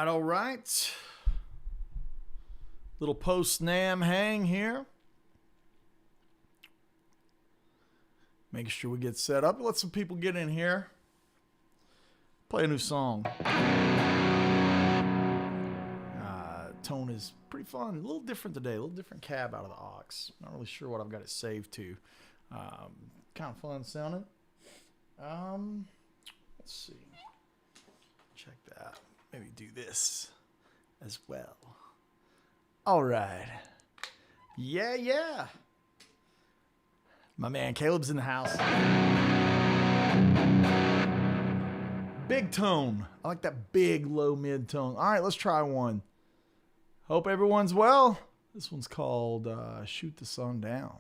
all right. Little post NAMM hang here. Making sure we get set up. Let some people get in here. Play a new song. Tone is pretty fun. A little different today. A little different cab out of the aux. Not really sure what I've got it saved to. Kind of fun sounding. Let's see. Check that. Maybe do this as well. All right. Yeah. My man Caleb's in the house. Big tone. I like that big low mid tone. All right, let's try one. Hope everyone's well. This one's called Shoot the Sun Down.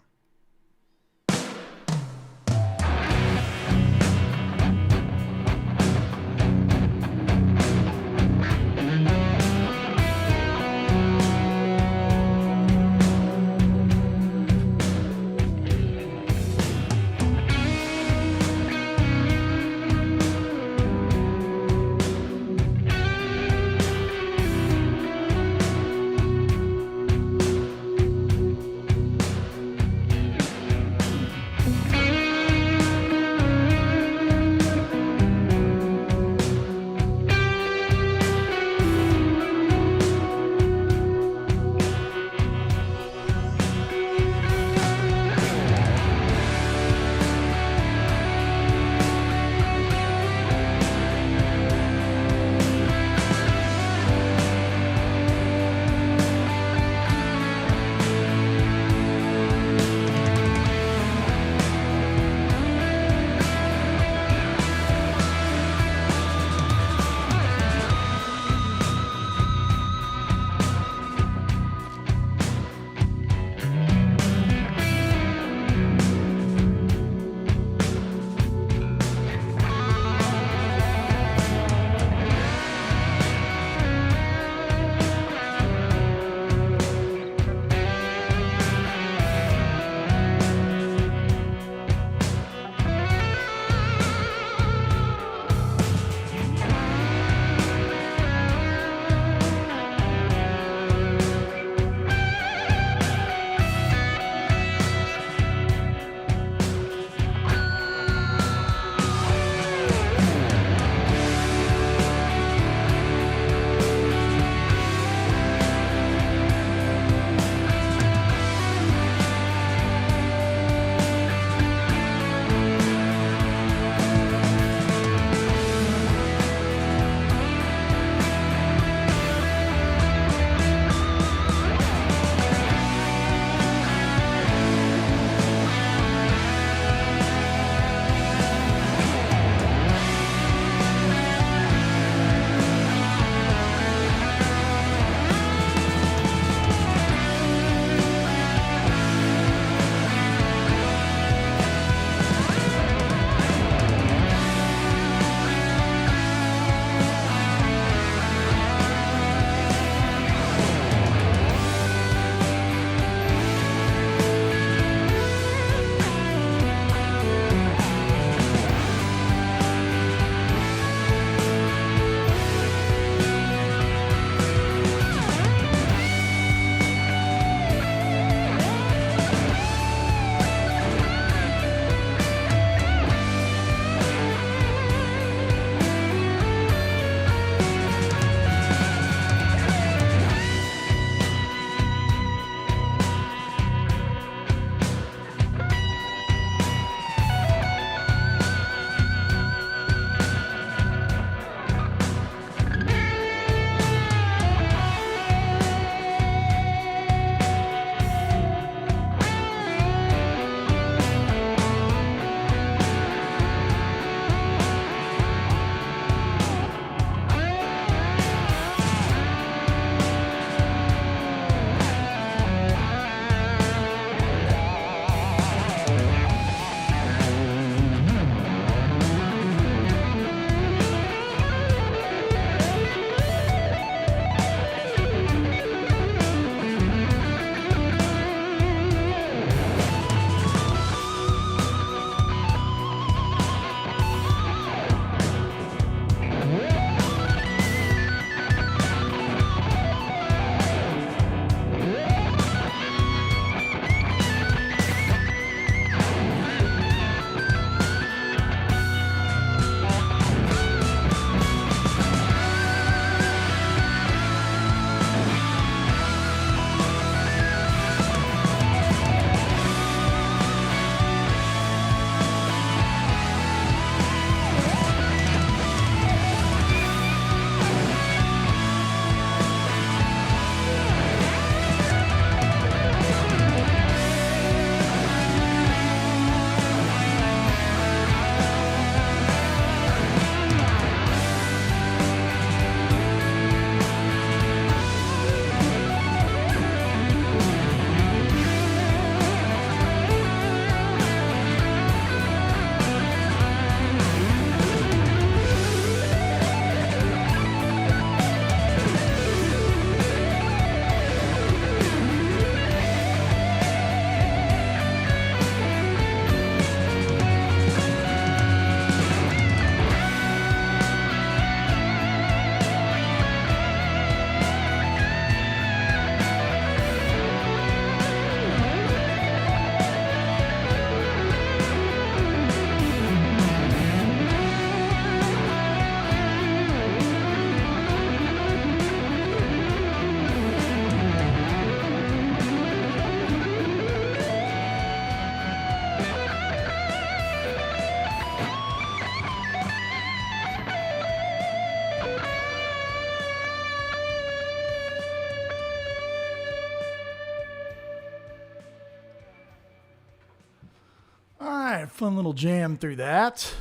All right, fun little jam through that.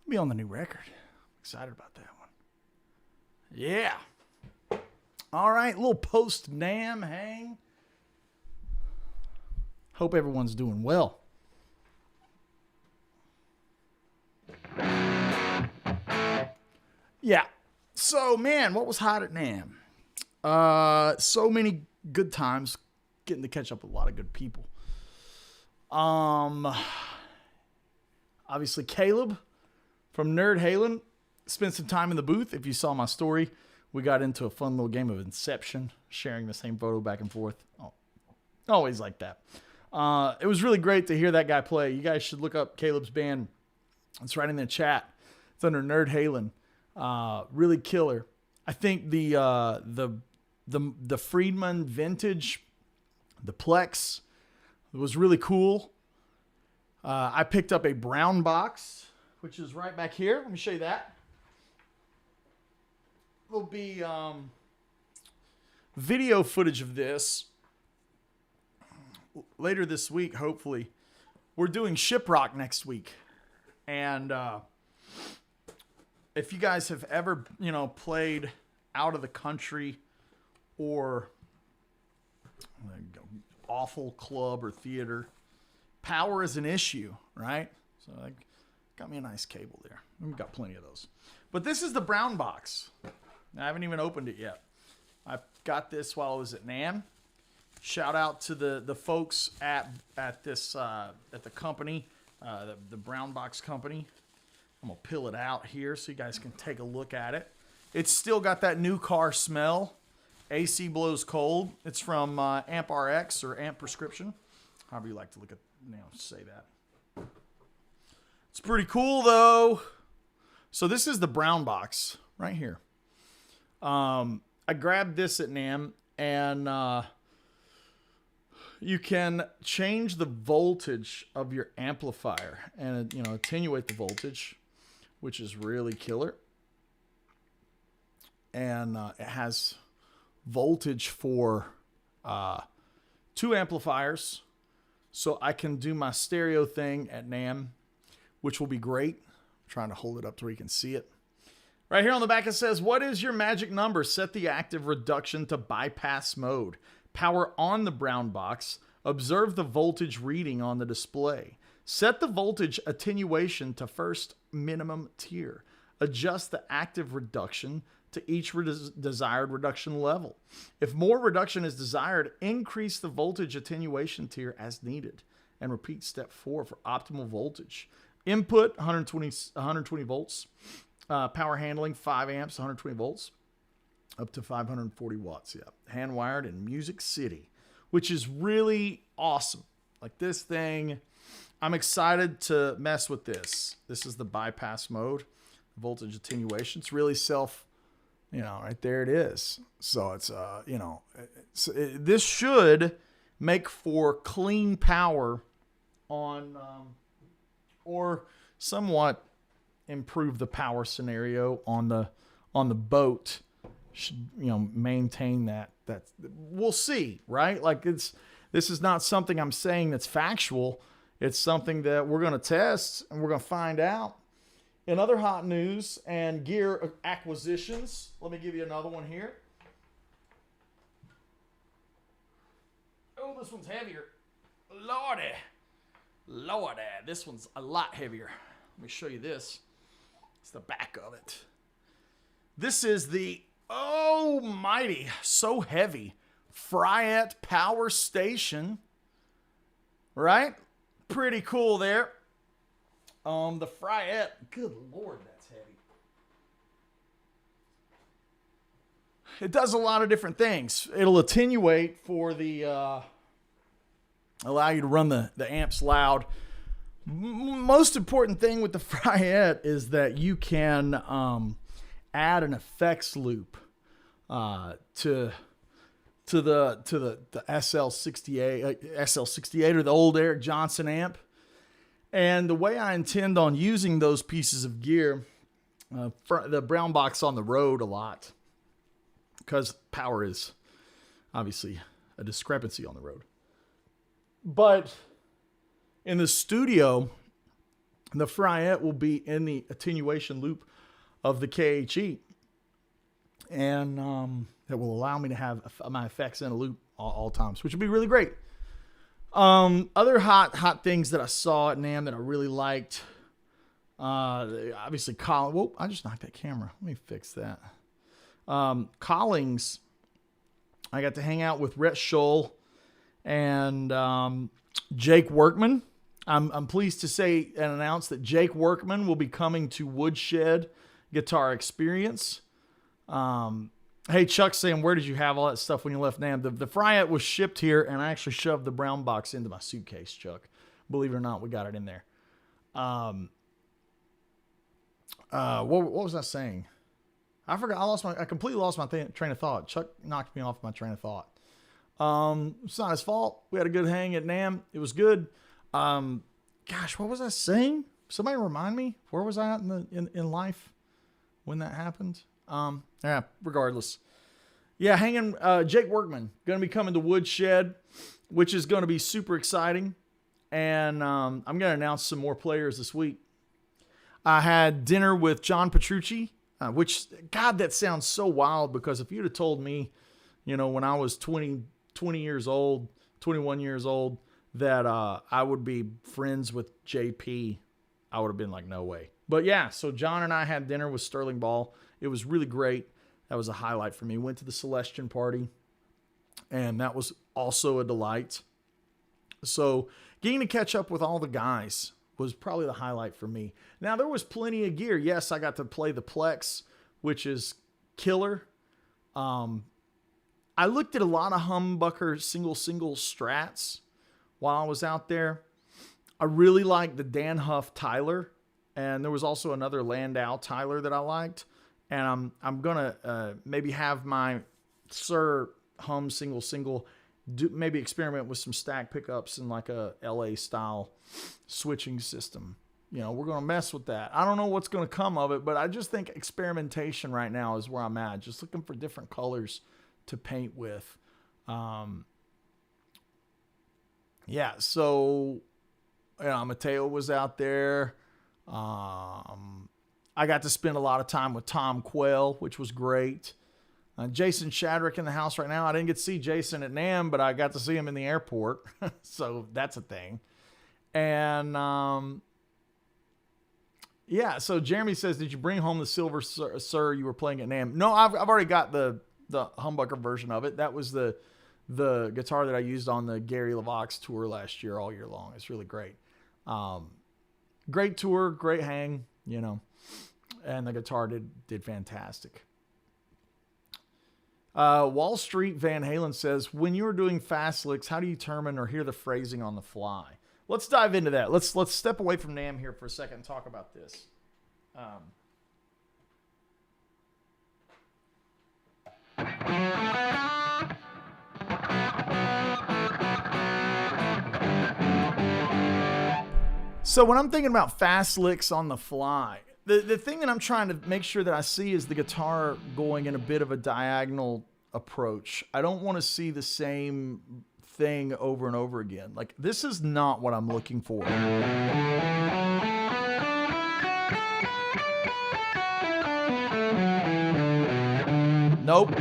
Be on the new record. Excited about that one. Yeah. All right, little post NAMM hang. Hope everyone's doing well. Yeah. So, man, what was hot at NAMM? So many good times getting to catch up with a lot of good people. Obviously Caleb from Nerd Halen spent some time in the booth. If you saw my story, we got into a fun little game of Inception, sharing the same photo back and forth. Oh, always like that. It was really great to hear that guy play. You guys should look up Caleb's band. It's right in the chat. It's under Nerd Halen. Really killer. I think the Friedman vintage, the Plex, was really cool. I picked up a brown box, which is right back here. Let me show you that. There'll be video footage of this later this week, hopefully. We're doing Shiprock next week. And if you guys have ever, played out of the country or awful club or theater, power is an issue, right? So I got me a nice cable there. We've got plenty of those. But this is the brown box. I haven't even opened it yet. I got this while I was at NAMM. Shout out to the folks at the company, the brown box company. I'm gonna peel it out here so you guys can take a look at it. It's still got that new car smell. AC blows cold. It's from Amp RX or Amp Prescription, however you like to look at, say that. It's pretty cool though. So this is the brown box right here. I grabbed this at NAMM, and you can change the voltage of your amplifier and attenuate the voltage, which is really killer. And it has voltage for 2 amplifiers, so I can do my stereo thing at NAMM, which will be great. I'm trying to hold it up to where you can see it. Right here on the back it says, what is your magic number? Set the active reduction to bypass mode. Power on the brown box. Observe the voltage reading on the display. Set the voltage attenuation to first minimum tier. Adjust the active reduction to each desired reduction level. If more reduction is desired, increase the voltage attenuation tier as needed. And repeat step 4 for optimal voltage. Input, 120 volts. Power handling, 5 amps, 120 volts. Up to 540 watts, yeah. Hand wired in Music City, which is really awesome. Like this thing, I'm excited to mess with this. This is the bypass mode, voltage attenuation. It's really right there it is. So it's, this should make for clean power on, or somewhat improve the power scenario on the boat. Should maintain that we'll see, right? Like this is not something I'm saying that's factual. It's something that we're going to test and we're going to find out. In other hot news and gear acquisitions, let me give you another one here. Oh, this one's heavier. Lordy, this one's a lot heavier. Let me show you this. It's the back of it. This is the almighty, so heavy, Fryette Power Station. Right? Pretty cool there. The Fryette, good Lord, that's heavy. It does a lot of different things. It'll attenuate for the, allow you to run the amps loud. Most important thing with the Fryette is that you can add an effects loop to the SL68 or the old Eric Johnson amp. And the way I intend on using those pieces of gear, the brown box on the road a lot, because power is obviously a discrepancy on the road. But In the studio, the fryette will be in the attenuation loop of the KHE. And that will allow me to have my effects in a loop all times, which would be really great. Other hot things that I saw at NAMM that I really liked. Obviously, whoa, I just knocked that camera. Let me fix that. Collings, I got to hang out with Rhett Scholl and Jake Workman. I'm pleased to say and announce that Jake Workman will be coming to Woodshed Guitar Experience. Hey, Chuck's saying, where did you have all that stuff when you left NAMM? The fryette was shipped here, and I actually shoved the brown box into my suitcase, Chuck. Believe it or not, we got it in there. What was I saying? I forgot. I completely lost my train of thought. Chuck knocked me off my train of thought. It's not his fault. We had a good hang at NAMM. It was good. Gosh, what was I saying? Somebody remind me. Where was I at in life when that happened? Yeah, regardless. Yeah, hanging, Jake Workman, going to be coming to Woodshed, which is going to be super exciting. And I'm going to announce some more players this week. I had dinner with John Petrucci, which, God, that sounds so wild, because if you'd have told me, when I was 20 years old, 21 years old, that I would be friends with JP, I would have been like, no way. But yeah, so John and I had dinner with Sterling Ball. It was really great. That was a highlight for me. Went to the Celestian party, and that was also a delight. So getting to catch up with all the guys was probably the highlight for me. Now, there was plenty of gear. Yes, I got to play the Plex, which is killer. I looked at a lot of humbucker single strats while I was out there. I really liked the Dan Huff Tyler, and there was also another Landau Tyler that I liked. And I'm gonna maybe have my Sir Hum single maybe experiment with some stack pickups and like a LA style switching system. We're gonna mess with that. I don't know what's gonna come of it, but I just think experimentation right now is where I'm at. Just looking for different colors to paint with. Yeah, so Mateo was out there. I got to spend a lot of time with Tom Quayle, which was great. Jason Shadrick in the house right now. I didn't get to see Jason at NAMM, but I got to see him in the airport. So that's a thing. And yeah, so Jeremy says, did you bring home the Silver Sir you were playing at NAMM? No, I've already got the humbucker version of it. That was the guitar that I used on the Gary LaVox tour last year, all year long. It's really great. Great tour, great hang, and the guitar did fantastic. Wall Street Van Halen says, when you're doing fast licks, how do you determine or hear the phrasing on the fly? Let's dive into that. Let's step away from NAMM here for a second and talk about this. So when I'm thinking about fast licks on the fly, the thing that I'm trying to make sure that I see is the guitar going in a bit of a diagonal approach. I don't want to see the same thing over and over again. Like, this is not what I'm looking for. Nope.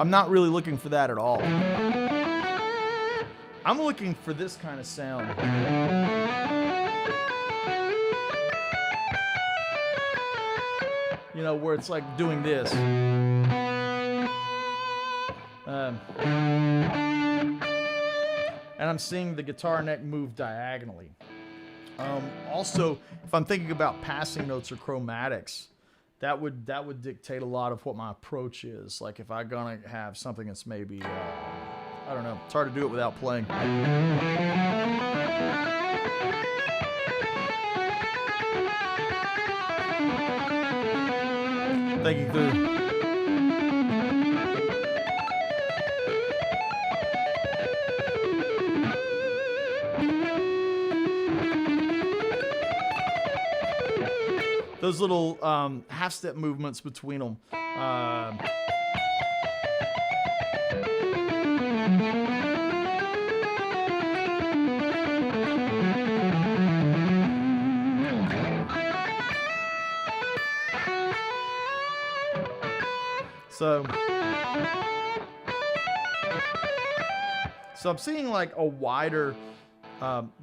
I'm not really looking for that at all. I'm looking for this kind of sound. Where it's like doing this. And I'm seeing the guitar neck move diagonally. Also, if I'm thinking about passing notes or chromatics, that would dictate a lot of what my approach is. Like if I'm gonna have something that's maybe, I don't know, it's hard to do it without playing. Thinking through. Those little half-step movements between them. So I'm seeing like a wider,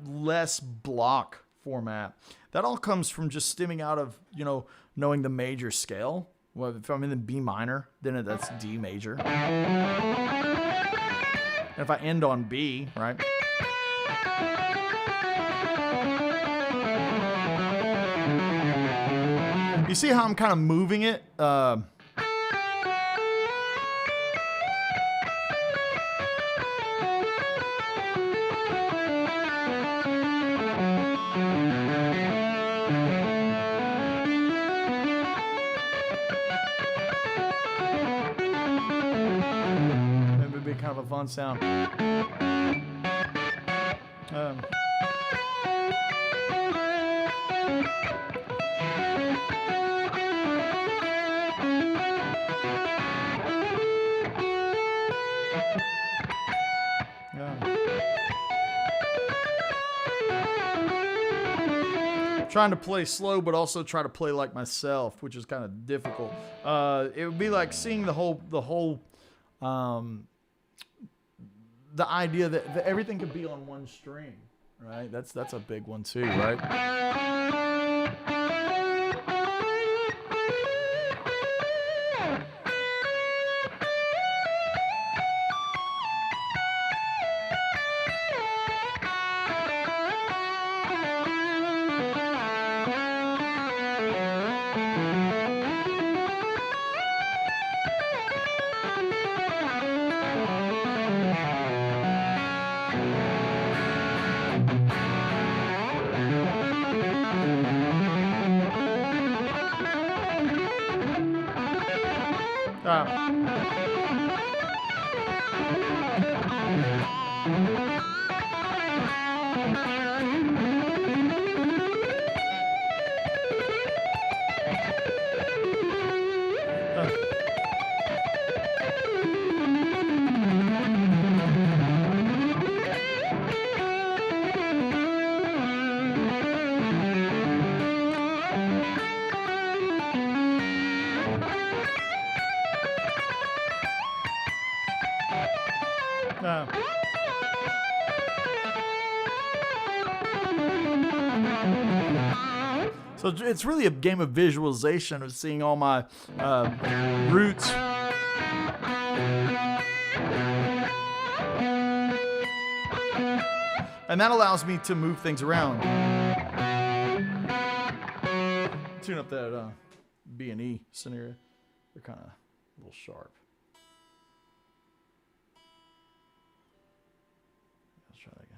less block format. That all comes from just stemming out of, knowing the major scale. Well, if I'm in the B minor, then that's D major. And if I end on B, right? You see how I'm kind of moving it? Kind of a fun sound. Trying to play slow, but also try to play like myself, which is kind of difficult. It would be like seeing the whole. The idea that everything could be on one string, right? That's a big one too, right? So it's really a game of visualization of seeing all my roots. And that allows me to move things around. Tune up that B and E scenario. They're kind of a little sharp. Let's try that again.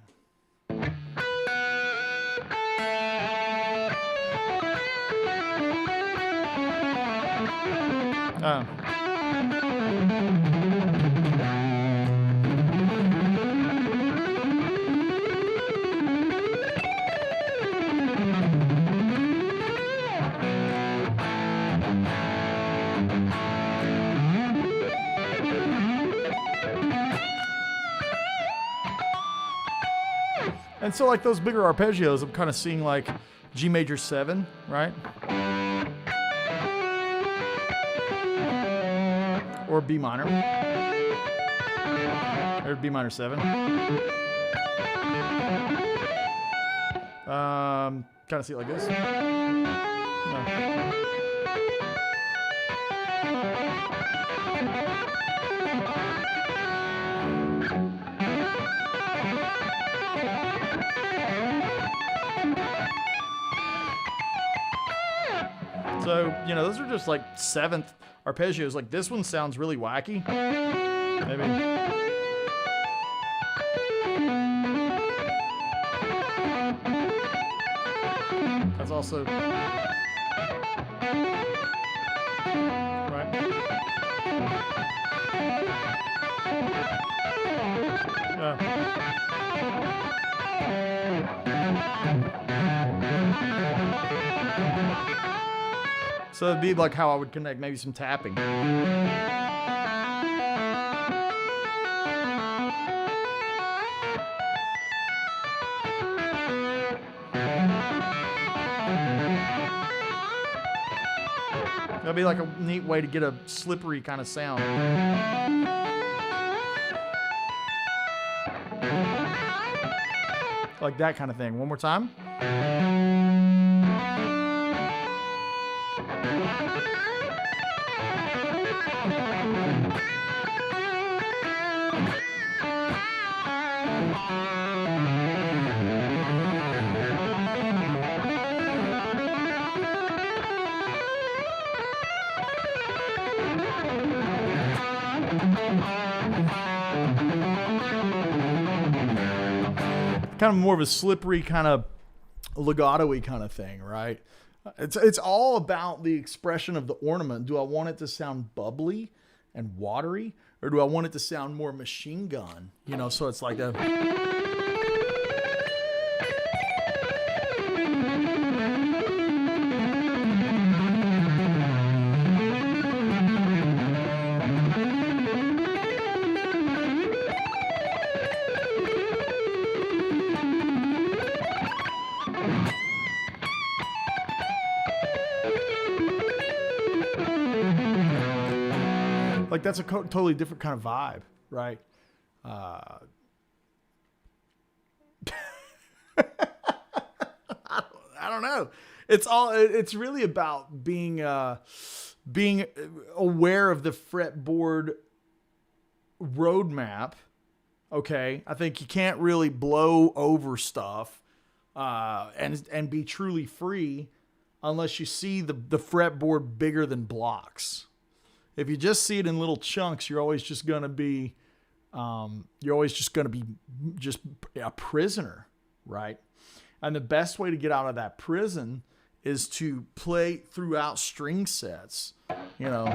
And so like those bigger arpeggios, I'm kind of seeing like G major 7, right? Or B minor. Or B minor 7. Kind of see it like this. No. So, those are just like 7th arpeggios. Like this one sounds really wacky. Maybe. That's also. Right. So it'd be like how I would connect maybe some tapping. That'd be like a neat way to get a slippery kind of sound. Like that kind of thing. One more time. Kind of more of a slippery, kind of legato-y kind of thing, right? It's all about the expression of the ornament. Do I want it to sound bubbly and watery, or do I want it to sound more machine gun? You know, so it's like a... Like that's a totally different kind of vibe, right? I don't know. It's really about being aware of the fretboard roadmap. Okay, I think you can't really blow over stuff and be truly free unless you see the fretboard bigger than blocks. If you just see it in little chunks, you're always just going to be just a prisoner, right? And the best way to get out of that prison is to play throughout string sets, you know.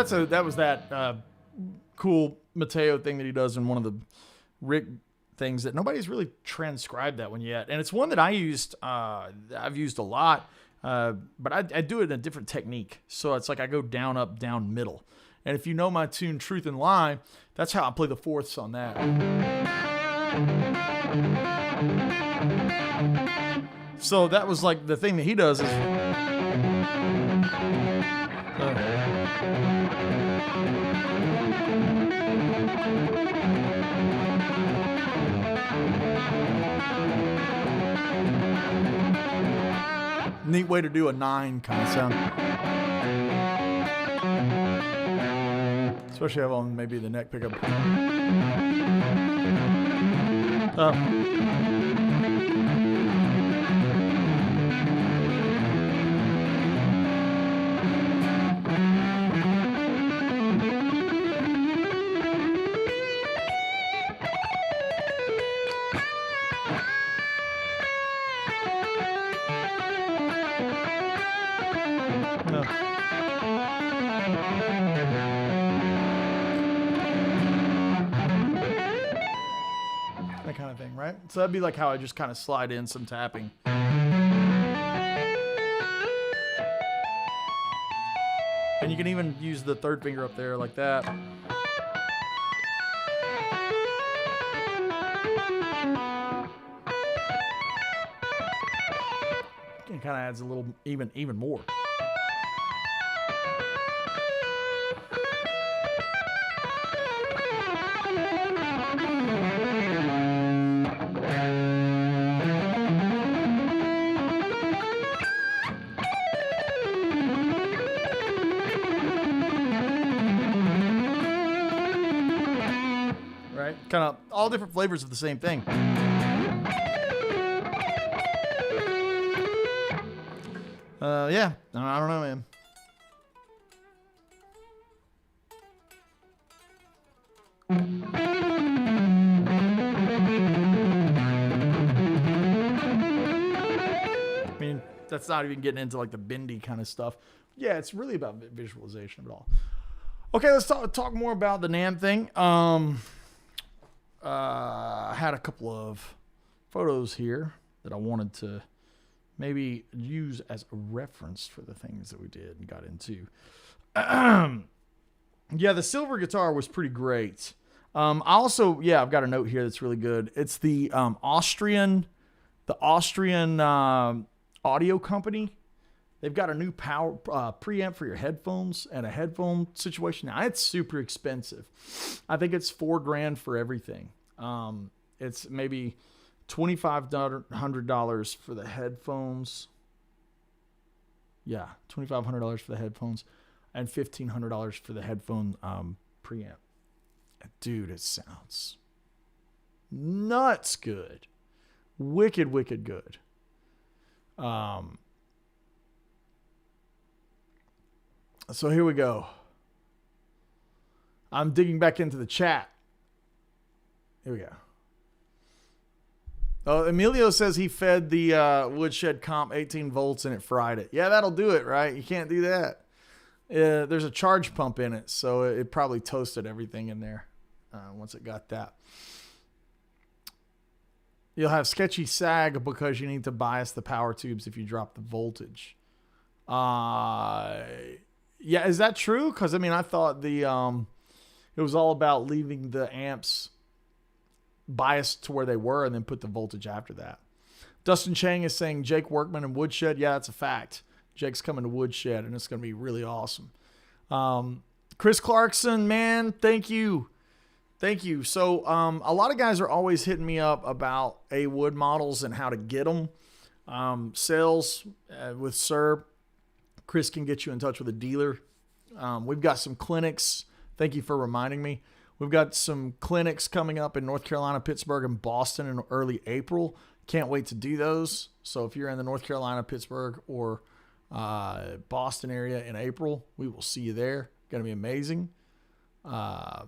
So that was that cool Mateo thing that he does in one of the Rick things that nobody's really transcribed that one yet. And it's one that I've used a lot, but I do it in a different technique. So it's like I go down, up, down, middle. And if you know my tune Truth and Lie, that's how I play the fourths on that. So that was like the thing that he does is... neat way to do a 9 kind of sound. Especially have on maybe the neck pickup. That kind of thing, right? So that'd be like how I just kind of slide in some tapping. And you can even use the third finger up there like that. It kind of adds a little even more. Right? Kind of all different flavors of the same thing. Yeah, I don't know, man. I mean, That's not even getting into like the bendy kind of stuff. Yeah, it's really about visualization of it all. Okay, let's talk more about the NAMM thing. I had a couple of photos here that I wanted to maybe use as a reference for the things that we did and got into. Yeah, the silver guitar was pretty great. I've got a note here that's really good. It's the Austrian audio company. They've got a new power preamp for your headphones and a headphone situation. Now it's super expensive. I think it's $4,000 for everything. It's maybe $2,500 for the headphones. Yeah, $2,500 for the headphones and $1,500 for the headphone preamp. Dude, it sounds nuts good. Wicked good. So here we go. I'm digging back into the chat. Here we go. Oh, Emilio says he fed the Woodshed comp 18 volts and it fried it. Yeah, that'll do it, right? You can't do that. There's a charge pump in it, so it probably toasted everything in there once it got that. You'll have sketchy sag because you need to bias the power tubes if you drop the voltage. Yeah, is that true? Because, I mean, I thought it was all about leaving the amps biased to where they were and then put the voltage after that. Dustin Chang is saying Jake Workman and Woodshed. Yeah, that's a fact. Jake's coming to Woodshed, and it's going to be really awesome. Chris Clarkson, man, thank you. Thank you. So a lot of guys are always hitting me up about Wood models and how to get them. Sales with Sir. Chris can get you in touch with a dealer. We've got some clinics. Thank you for reminding me. We've got some clinics coming up in North Carolina, Pittsburgh, and Boston in early April. Can't wait to do those. So if you're in the North Carolina, Pittsburgh, or Boston area in April, we will see you there. Going to be amazing. The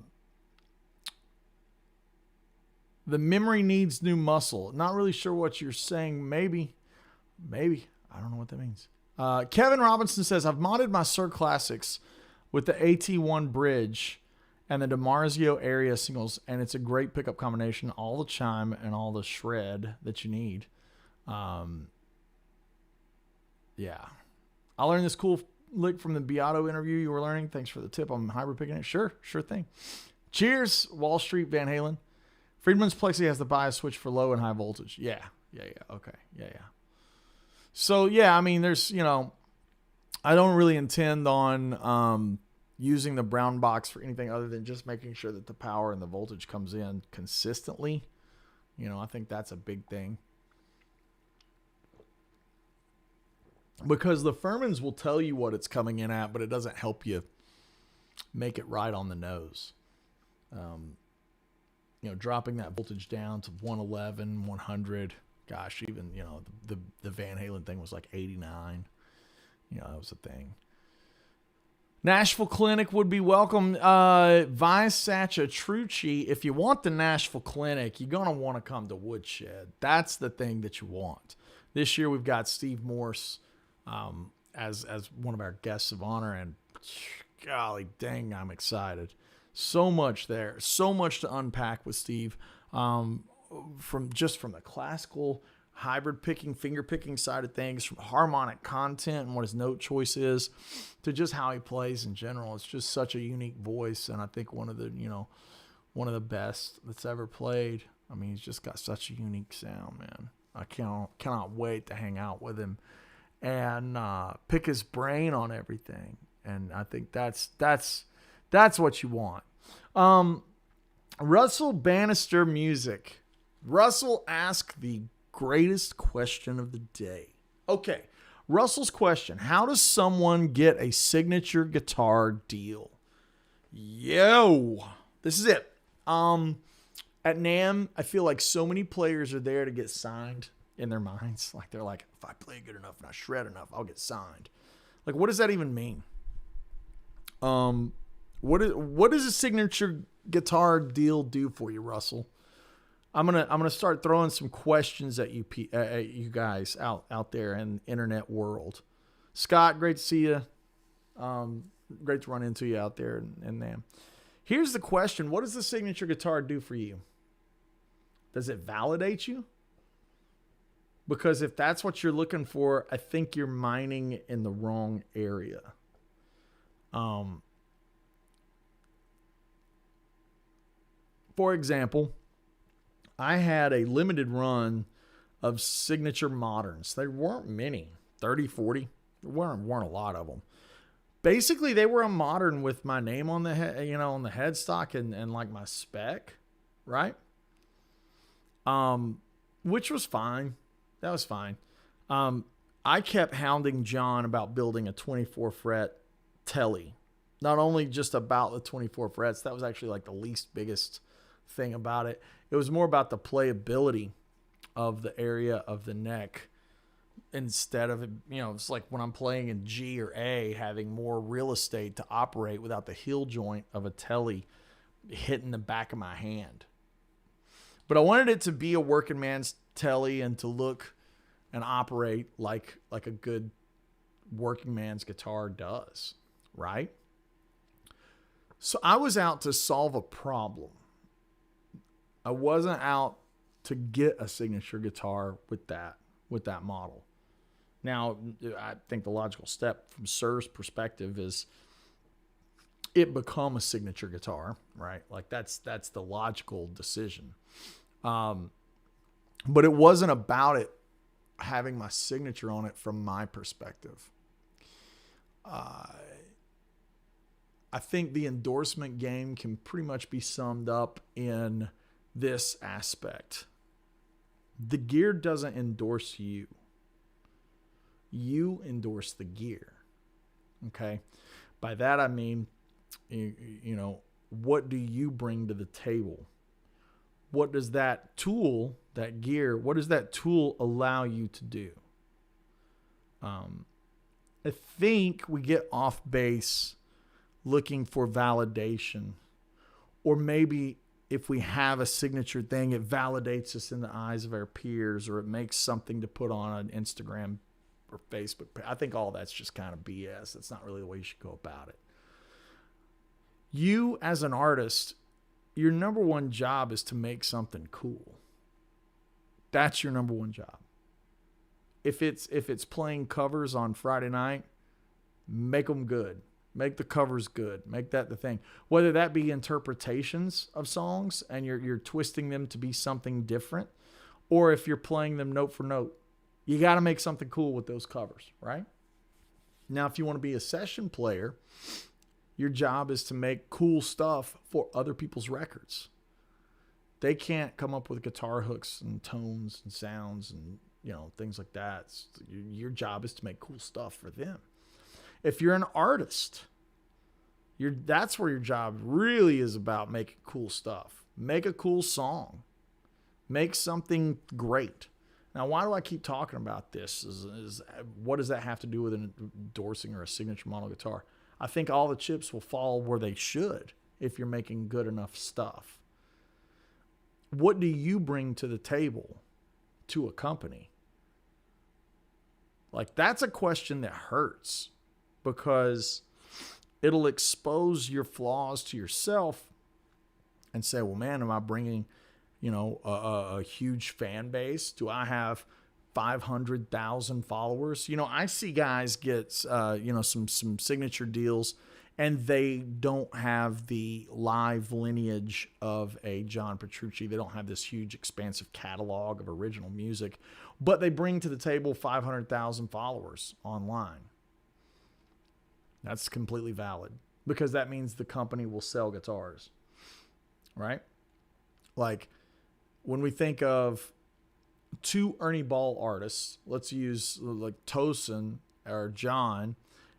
memory needs new muscle. Not really sure what you're saying. Maybe. I don't know what that means. Kevin Robinson says, I've modded my Sir Classics with the AT1 bridge and the DiMarzio area singles, and it's a great pickup combination. All the chime and all the shred that you need. Yeah. I learned this cool lick from the Beato interview you were learning. Thanks for the tip on hybrid picking it. Sure thing. Cheers, Wall Street Van Halen. Friedman's Plexi has the bias switch for low and high voltage. Yeah. Okay. Yeah. So, yeah, I mean, there's, I don't really intend on using the brown box for anything other than just making sure that the power and the voltage comes in consistently. I think that's a big thing. Because the Furmans will tell you what it's coming in at, but it doesn't help you make it right on the nose. Dropping that voltage down to 111, 100. Gosh, even, the Van Halen thing was like 89. That was a thing. Nashville Clinic would be welcome. Visacha Trucci, if you want the Nashville Clinic, you're going to want to come to Woodshed. That's the thing that you want. This year we've got Steve Morse as one of our guests of honor, and golly dang, I'm excited. So much there. So much to unpack with Steve. From the classical hybrid picking, finger picking side of things, from harmonic content and what his note choice is, to just how he plays in general. It's just such a unique voice, and I think one of the best that's ever played. I mean, he's just got such a unique sound, man. I cannot wait to hang out with him and pick his brain on everything. And I think that's what you want. Russell Bannister Music. Russell asked the greatest question of the day. Okay, Russell's question: how does someone get a signature guitar deal? Yo, this is it. At NAMM, I feel like so many players are there to get signed in their minds. Like, they're like, if I play good enough and I shred enough, I'll get signed. Like, what does that even mean? What does a signature guitar deal do for you, Russell? I'm gonna start throwing some questions at you at you guys out there in the internet world. Scott, great to see you. Great to run into you out there in NAMM. Here's the question: what does the signature guitar do for you? Does it validate you? Because if that's what you're looking for, I think you're mining in the wrong area. For example, I had a limited run of signature moderns. There weren't many, 30, 40. There weren't a lot of them. Basically, they were a modern with my name on the head, on the headstock and like my spec, right? Which was fine. That was fine. I kept hounding John about building a 24 fret telly. Not only just about the 24 frets, that was actually like the least biggest thing about it. It was more about the playability of the area of the neck instead of, it's like when I'm playing in G or A, having more real estate to operate without the heel joint of a telly hitting the back of my hand. But I wanted it to be a working man's telly and to look and operate like a good working man's guitar does, right? So I was out to solve a problem. I wasn't out to get a signature guitar with that model. Now, I think the logical step from Sir's perspective is it become a signature guitar, right? Like that's the logical decision. But it wasn't about it having my signature on it from my perspective. I think the endorsement game can pretty much be summed up in this aspect. The gear doesn't endorse you. You endorse the gear. Okay? By that I mean, what do you bring to the table? What does that tool, that gear, what does that tool allow you to do? I think we get off base looking for validation, or maybe if we have a signature thing, it validates us in the eyes of our peers, or it makes something to put on an Instagram or Facebook. I think all that's just kind of BS. That's not really the way you should go about it. You as an artist, your number one job is to make something cool. That's your number one job. If it's playing covers on Friday night, make them good. Make the covers good. Make that the thing. Whether that be interpretations of songs and you're twisting them to be something different, or if you're playing them note for note, you got to make something cool with those covers, right? Now, if you want to be a session player, your job is to make cool stuff for other people's records. They can't come up with guitar hooks and tones and sounds and things like that. Your job is to make cool stuff for them. If you're an artist, that's where your job really is about making cool stuff. Make a cool song. Make something great. Now, why do I keep talking about this? What does that have to do with an endorsing or a signature model guitar? I think all the chips will fall where they should if you're making good enough stuff. What do you bring to the table to a company? Like, that's a question that hurts, because it'll expose your flaws to yourself and say, well, man, am I bringing, a huge fan base? Do I have 500,000 followers? I see guys get, some signature deals, and they don't have the live lineage of a John Petrucci. They don't have this huge, expansive catalog of original music, but they bring to the table 500,000 followers online. That's completely valid, because that means the company will sell guitars, right? Like, when we think of two Ernie Ball artists, let's use like Tosin or John,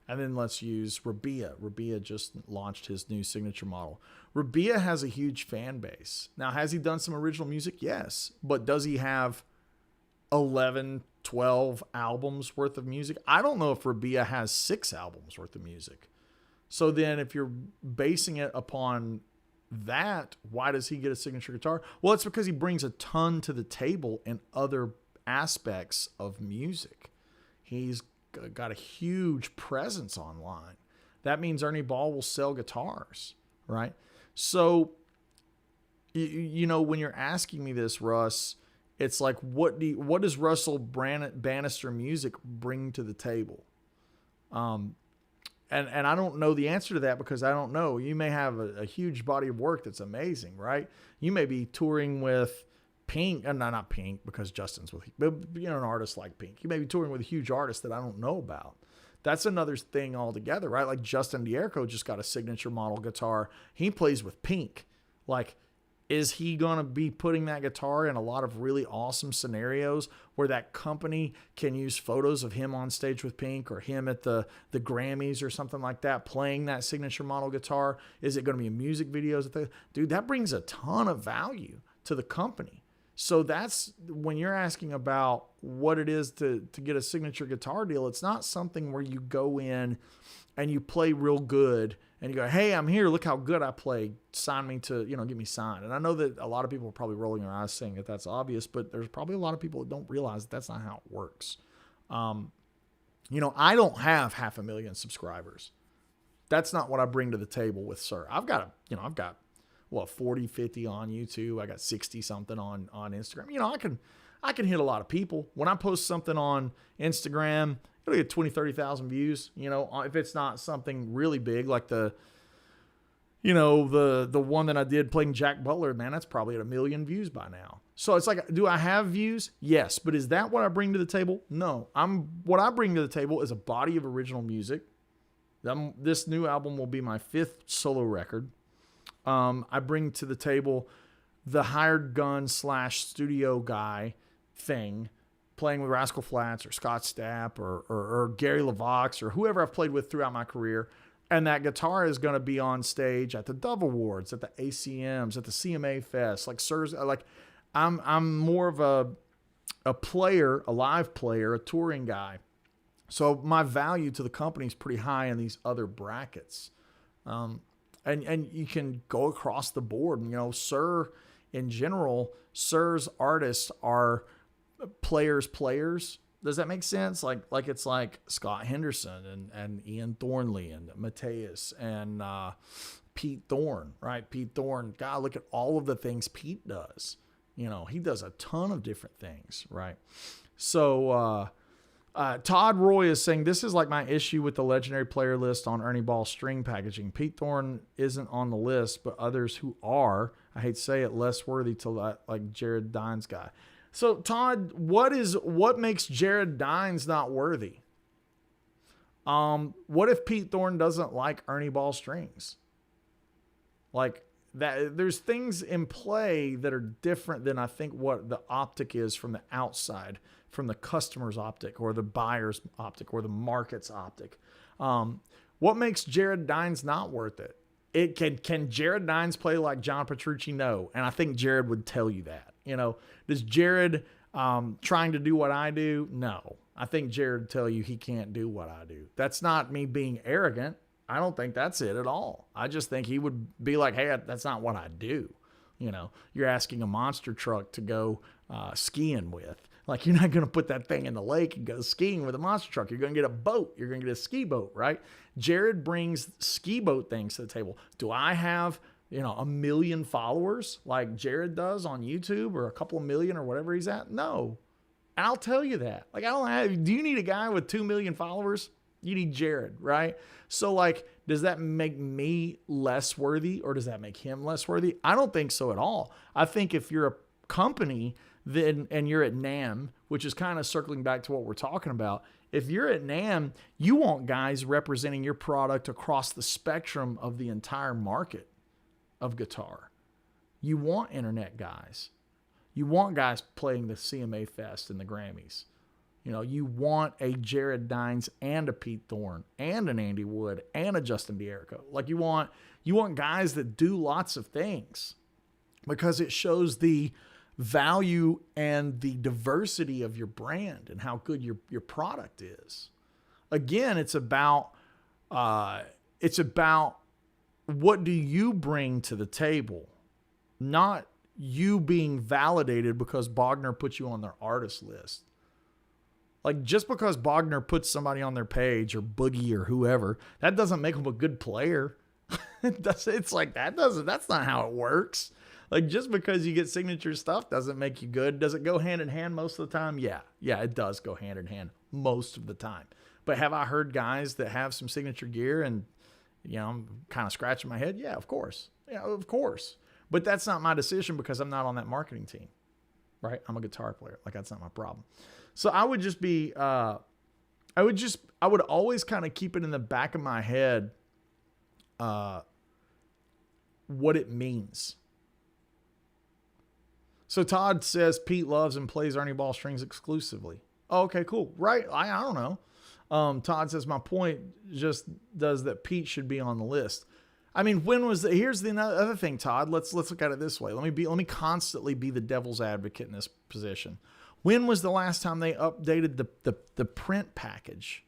and then let's use Rabia. Rabia just launched his new signature model. Rabia has a huge fan base. Now, has he done some original music? Yes. But does he have 11, 12 albums worth of music? I don't know if Rabia has 6 albums worth of music. So then if you're basing it upon why does he get a signature guitar? Well, it's because he brings a ton to the table in other aspects of music. He's got a huge presence online. That means Ernie Ball will sell guitars, right? So, you know, when you're asking me this, Russ, it's like, what does Russell Bannister music bring to the table? And I don't know the answer to that because I don't know. You may have a huge body of work that's amazing, right? You may be touring with Pink, not Pink because Justin's with, but you know, an artist like Pink. You may be touring with a huge artist that I don't know about. That's another thing altogether, right? Like Justin Dierko just got a signature model guitar. He plays with Pink. Like, is he going to be putting that guitar in a lot of really awesome scenarios where that company can use photos of him on stage with Pink or him at the Grammys or something like that, playing that signature model guitar? Is it going to be in music videos? Dude, that brings a ton of value to the company. So that's when you're asking about what it is to get a signature guitar deal. It's not something where you go in and you play real good and you go, hey, I'm here. Look how good I play. Sign me to, get me signed. And I know that a lot of people are probably rolling their eyes saying that that's obvious, but there's probably a lot of people that don't realize that that's not how it works. I don't have 500,000 subscribers. That's not what I bring to the table with Sir. I've got 40, 50 on YouTube. I got 60 something on Instagram. I can hit a lot of people. When I post something on Instagram, it'll get 20, 30,000 views. If it's not something really big like the one that I did playing Jack Butler, man, that's probably at 1 million views by now. So it's like, do I have views? Yes. But is that what I bring to the table? No. What I bring to the table is a body of original music. This new album will be my 5th solo record. I bring to the table the hired gun / studio guy thing, playing with Rascal Flatts or Scott Stapp or Gary LaVox or whoever I've played with throughout my career. And that guitar is going to be on stage at the Dove Awards, at the ACMs, at the CMA Fest. I'm more of a player, a live player, a touring guy. So my value to the company is pretty high in these other brackets. And you can go across the board. Sir, in general, Sir's artists are players. Does that make sense? Like it's like Scott Henderson and Ian Thornley and Mateus and Pete Thorne, right? Pete Thorne, God, look at all of the things Pete does. He does a ton of different things, right? So Todd Roy is saying, this is like my issue with the legendary player list on Ernie Ball string packaging. Pete Thorne isn't on the list, but others who are, I hate to say it, less worthy to like Jared Dines guy. So Todd, what makes Jared Dines not worthy? What if Pete Thorne doesn't like Ernie Ball strings? Like that, there's things in play that are different than I think what the optic is from the outside, from the customer's optic or the buyer's optic or the market's optic. What makes Jared Dines not worth it? Can Jared Dines play like John Petrucci? No. And I think Jared would tell you that. Does Jared trying to do what I do? No. I think Jared would tell you he can't do what I do. That's not me being arrogant. I don't think that's it at all. I just think he would be like, hey, that's not what I do. You're asking a monster truck to go skiing with. Like, you're not going to put that thing in the lake and go skiing with a monster truck. You're going to get a boat. You're going to get a ski boat, right? Jared brings ski boat things to the table. Do I have, 1 million followers like Jared does on YouTube or a couple of million or whatever he's at? No. And I'll tell you that. Like, do you need a guy with 2 million followers? You need Jared, right? So like, does that make me less worthy or does that make him less worthy? I don't think so at all. I think if you're a company and you're at NAMM, which is kind of circling back to what we're talking about. If you're at NAMM, you want guys representing your product across the spectrum of the entire market of guitar. You want internet guys. You want guys playing the CMA Fest and the Grammys. You want a Jared Dines and a Pete Thorne and an Andy Wood and a Justin Dierko. Like you want guys that do lots of things because it shows the value and the diversity of your brand and how good your product is. Again, it's about what do you bring to the table? Not you being validated because Bogner put you on their artist list. Like, just because Bogner puts somebody on their page, or Boogie or whoever, that doesn't make them a good player. It's like, that's not how it works. Like, just because you get signature stuff doesn't make you good. Does it go hand in hand most of the time? Yeah, it does go hand in hand most of the time. But have I heard guys that have some signature gear and, I'm kind of scratching my head? Yeah, of course. Yeah, of course. But that's not my decision because I'm not on that marketing team, right? I'm a guitar player. Like, that's not my problem. So I would just be, I would always kind of keep it in the back of my head, what it means. So Todd says Pete loves and plays Ernie Ball strings exclusively. Oh, okay, cool. Right. I don't know. Todd says my point just does that Pete should be on the list. I mean, here's the other thing, Todd. Let's look at it this way. Let me constantly be the devil's advocate in this position. When was the last time they updated the print package?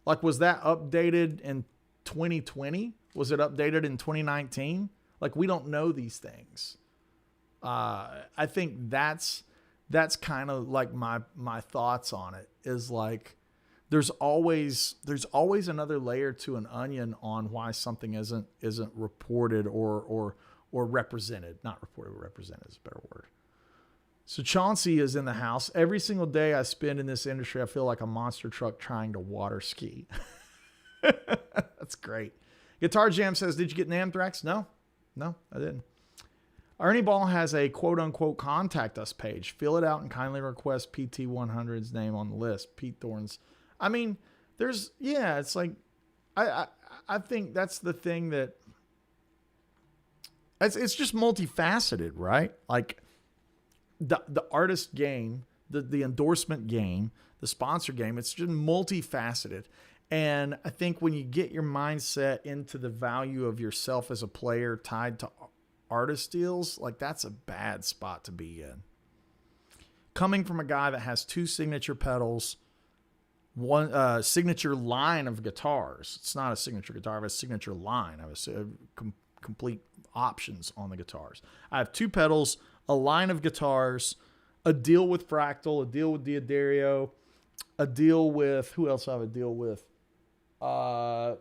Like, was that updated in 2020? Was it updated in 2019? Like, we don't know these things. I think that's kind of like my thoughts on it, is like, there's always another layer to an onion on why something isn't reported or represented. Not reported, but represented is a better word. So Chauncey is in the house. Every single day I spend in this industry, I feel like a monster truck trying to water ski. That's great. Guitar Jam says, did you get NAMM tracks? No, I didn't. Ernie Ball has a quote-unquote contact us page. Fill it out and kindly request PT100's name on the list. Pete Thorne's. I mean, it's like, I think that's the thing that, it's just multifaceted, right? Like, the artist game, the endorsement game, the sponsor game, it's just multifaceted. And I think when you get your mindset into the value of yourself as a player tied to artist deals, like, that's a bad spot to be in. Coming from a guy that has 2 signature pedals, one signature line of guitars. It's not a signature guitar. I have a signature line. I have complete options on the guitars. I have 2 pedals, a line of guitars, a deal with Fractal, a deal with D'Addario, a deal with, who else I have a deal with? I'm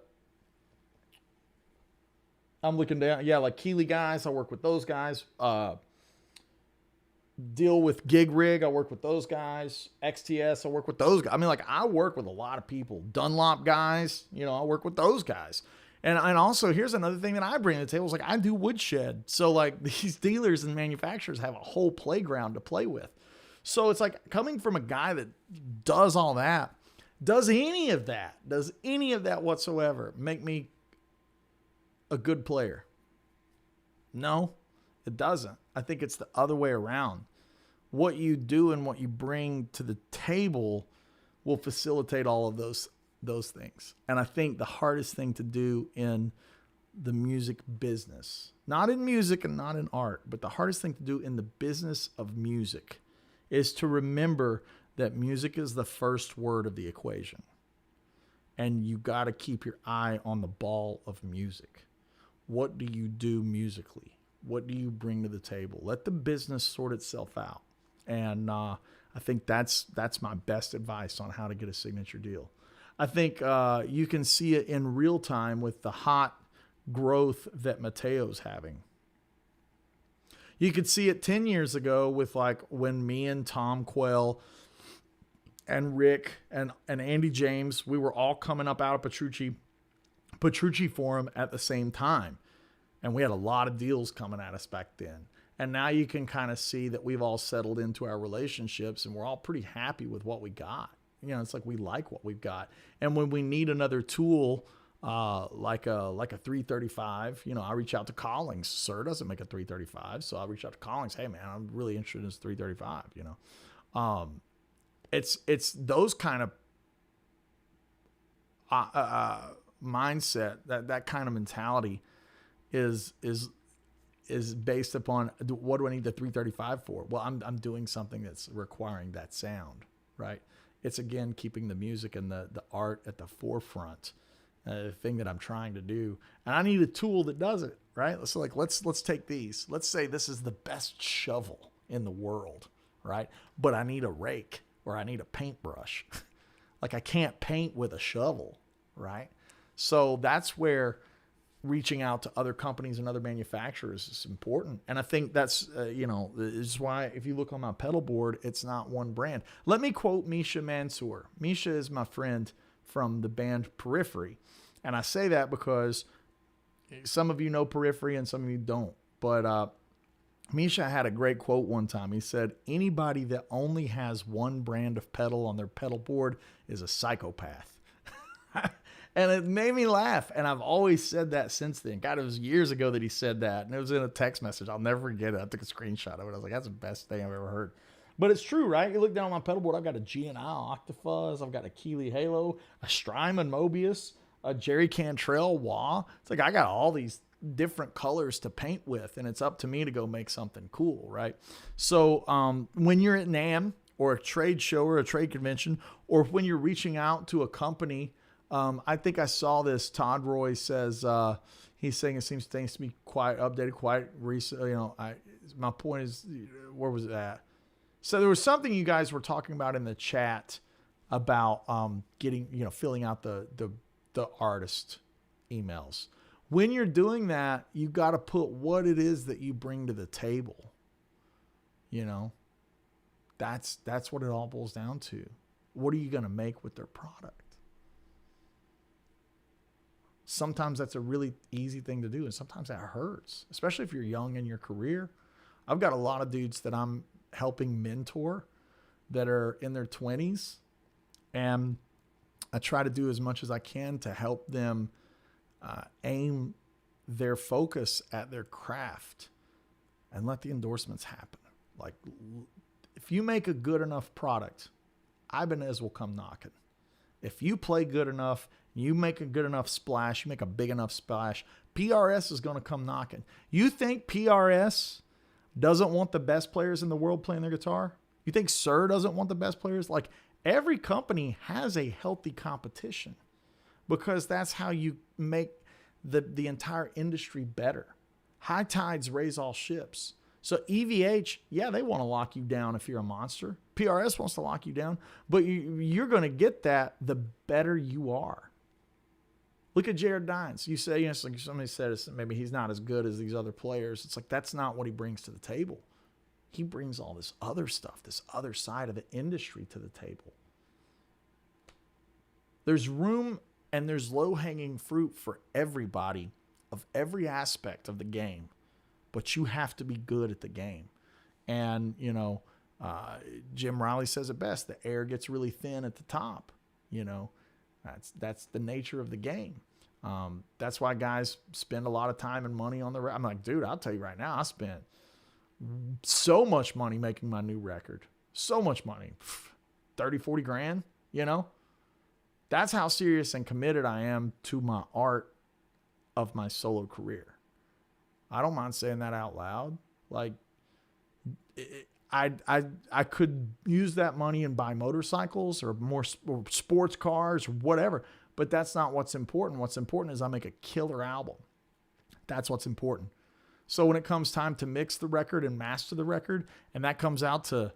looking down. Yeah, like Keeley guys. I work with those guys. Deal with Gig Rig. I work with those guys. XTS. I work with those guys. I mean, like, I work with a lot of people. Dunlop guys. I work with those guys. And also, here's another thing that I bring to the table is, like, I do Woodshed. So, like, these dealers and manufacturers have a whole playground to play with. So it's like, coming from a guy that does all that, does any of that whatsoever make me a good player? No, it doesn't. I think it's the other way around. What you do and what you bring to the table will facilitate all of those things. And I think the hardest thing to do in the music business, not in music and not in art, but the hardest thing to do in the business of music is to remember that music is the first word of the equation. And you got to keep your eye on the ball of music. What do you do musically? What do you bring to the table? Let the business sort itself out. And I think that's my best advice on how to get a signature deal. I think you can see it in real time with the hot growth that Mateo's having. You could see it 10 years ago with, like, when me and Tom Quell and Rick and Andy James, we were all coming up out of Petrucci Forum at the same time. And we had a lot of deals coming at us back then. And now you can kind of see that we've all settled into our relationships and we're all pretty happy with what we got. It's like we like what we've got. And when we need another tool, like a 335, I reach out to Collings. Sir doesn't make a 335, so I reach out to Collings. Hey man, I'm really interested in this 335. It's those kind of mindset, that kind of mentality is based upon, what do I need the 335 for? Well, I'm doing something that's requiring that sound, right? It's, again, keeping the music and the art at the forefront. thing that I'm trying to do. And I need a tool that does it, right? So like, let's take these. Let's say this is the best shovel in the world, right? But I need a rake or I need a paintbrush. Like I can't paint with a shovel, right? So that's where reaching out to other companies and other manufacturers is important. And I think that's, is why if you look on my pedal board, it's not one brand. Let me quote Misha Mansour. Misha is my friend from the band Periphery. And I say that because some of you know Periphery and some of you don't. But Misha had a great quote one time. He said, anybody that only has one brand of pedal on their pedal board is a psychopath. And it made me laugh. And I've always said that since then. God, it was years ago that he said that. And it was in a text message. I'll never forget it. I took a screenshot of it. I was like, that's the best thing I've ever heard. But it's true, right? You look down on my pedal board, I've got a G&I Octafuzz. I've got a Keeley Halo, a Strymon Mobius, a Jerry Cantrell Wah. It's like I got all these different colors to paint with. And it's up to me to go make something cool, right? So when you're at NAMM or a trade show or a trade convention, or when you're reaching out to a company, I think I saw this. Todd Roy says, he's saying it seems things to be quite updated, quite recent. My point is, where was it at? So there was something you guys were talking about in the chat about, filling out the artist emails. When you're doing that, you got to put what it is that you bring to the table. That's what it all boils down to. What are you going to make with their product? Sometimes that's a really easy thing to do, and sometimes that hurts, especially if you're young in your career. I've got a lot of dudes that I'm helping mentor that are in their 20s, and I try to do as much as I can to help them aim their focus at their craft and let the endorsements happen. Like, if you make a good enough product, Ibanez will come knocking. If you play good enough, you make a good enough splash, you make a big enough splash, PRS is going to come knocking. You think PRS doesn't want the best players in the world playing their guitar? You think Sir doesn't want the best players? Like, every company has a healthy competition because that's how you make the entire industry better. High tides raise all ships. So EVH, yeah, they want to lock you down if you're a monster. PRS wants to lock you down, but you're going to get that the better you are. Look at Jared Dines. You say, like somebody said, maybe he's not as good as these other players. It's like, that's not what he brings to the table. He brings all this other stuff, this other side of the industry to the table. There's room and there's low-hanging fruit for everybody of every aspect of the game, but you have to be good at the game. And, Jim Riley says it best, the air gets really thin at the top. That's the nature of the game. That's why guys spend a lot of time and money on the record. I'm like, dude, I'll tell you right now, I spent so much money making my new record. So much money. 30, 40 grand, That's how serious and committed I am to my art of my solo career. I don't mind saying that out loud. Like, I could use that money and buy motorcycles or more sports cars or whatever, but that's not what's important. What's important is I make a killer album. That's what's important. So when it comes time to mix the record and master the record, and that comes out to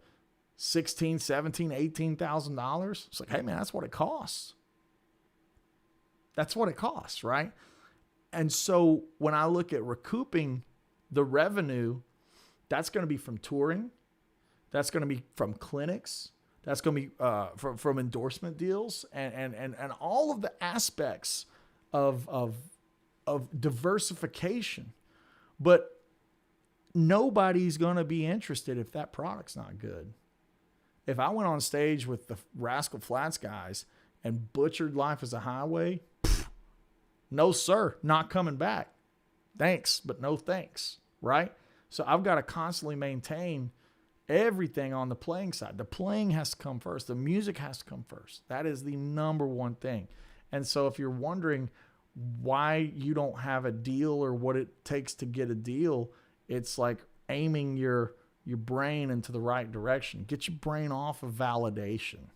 $16,000, $17,000, $18,000, it's like, hey man, that's what it costs. That's what it costs, right? And so when I look at recouping the revenue, that's going to be from touring. That's going to be from clinics. That's going to be from endorsement deals and all of the aspects of diversification. But nobody's going to be interested if that product's not good. If I went on stage with the Rascal Flatts guys and butchered Life as a Highway, no, sir, not coming back. Thanks, but no thanks, right? So I've got to constantly maintain everything on the playing side. The playing has to come first. The music has to come first. That is the number one thing. And so if you're wondering why you don't have a deal or what it takes to get a deal, it's like aiming your brain into the right direction. Get your brain off of validation.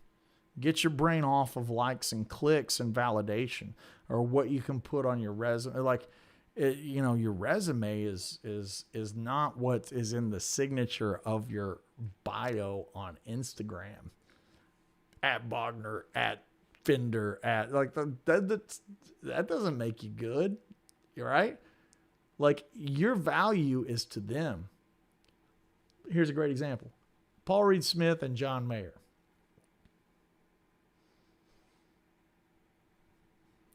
Get your brain off of likes and clicks and validation, or what you can put on your resume. Like, your resume is not what is in the signature of your bio on Instagram. At Bogner, at Fender, at like that doesn't make you good. You're right. Like, your value is to them. Here's a great example: Paul Reed Smith and John Mayer.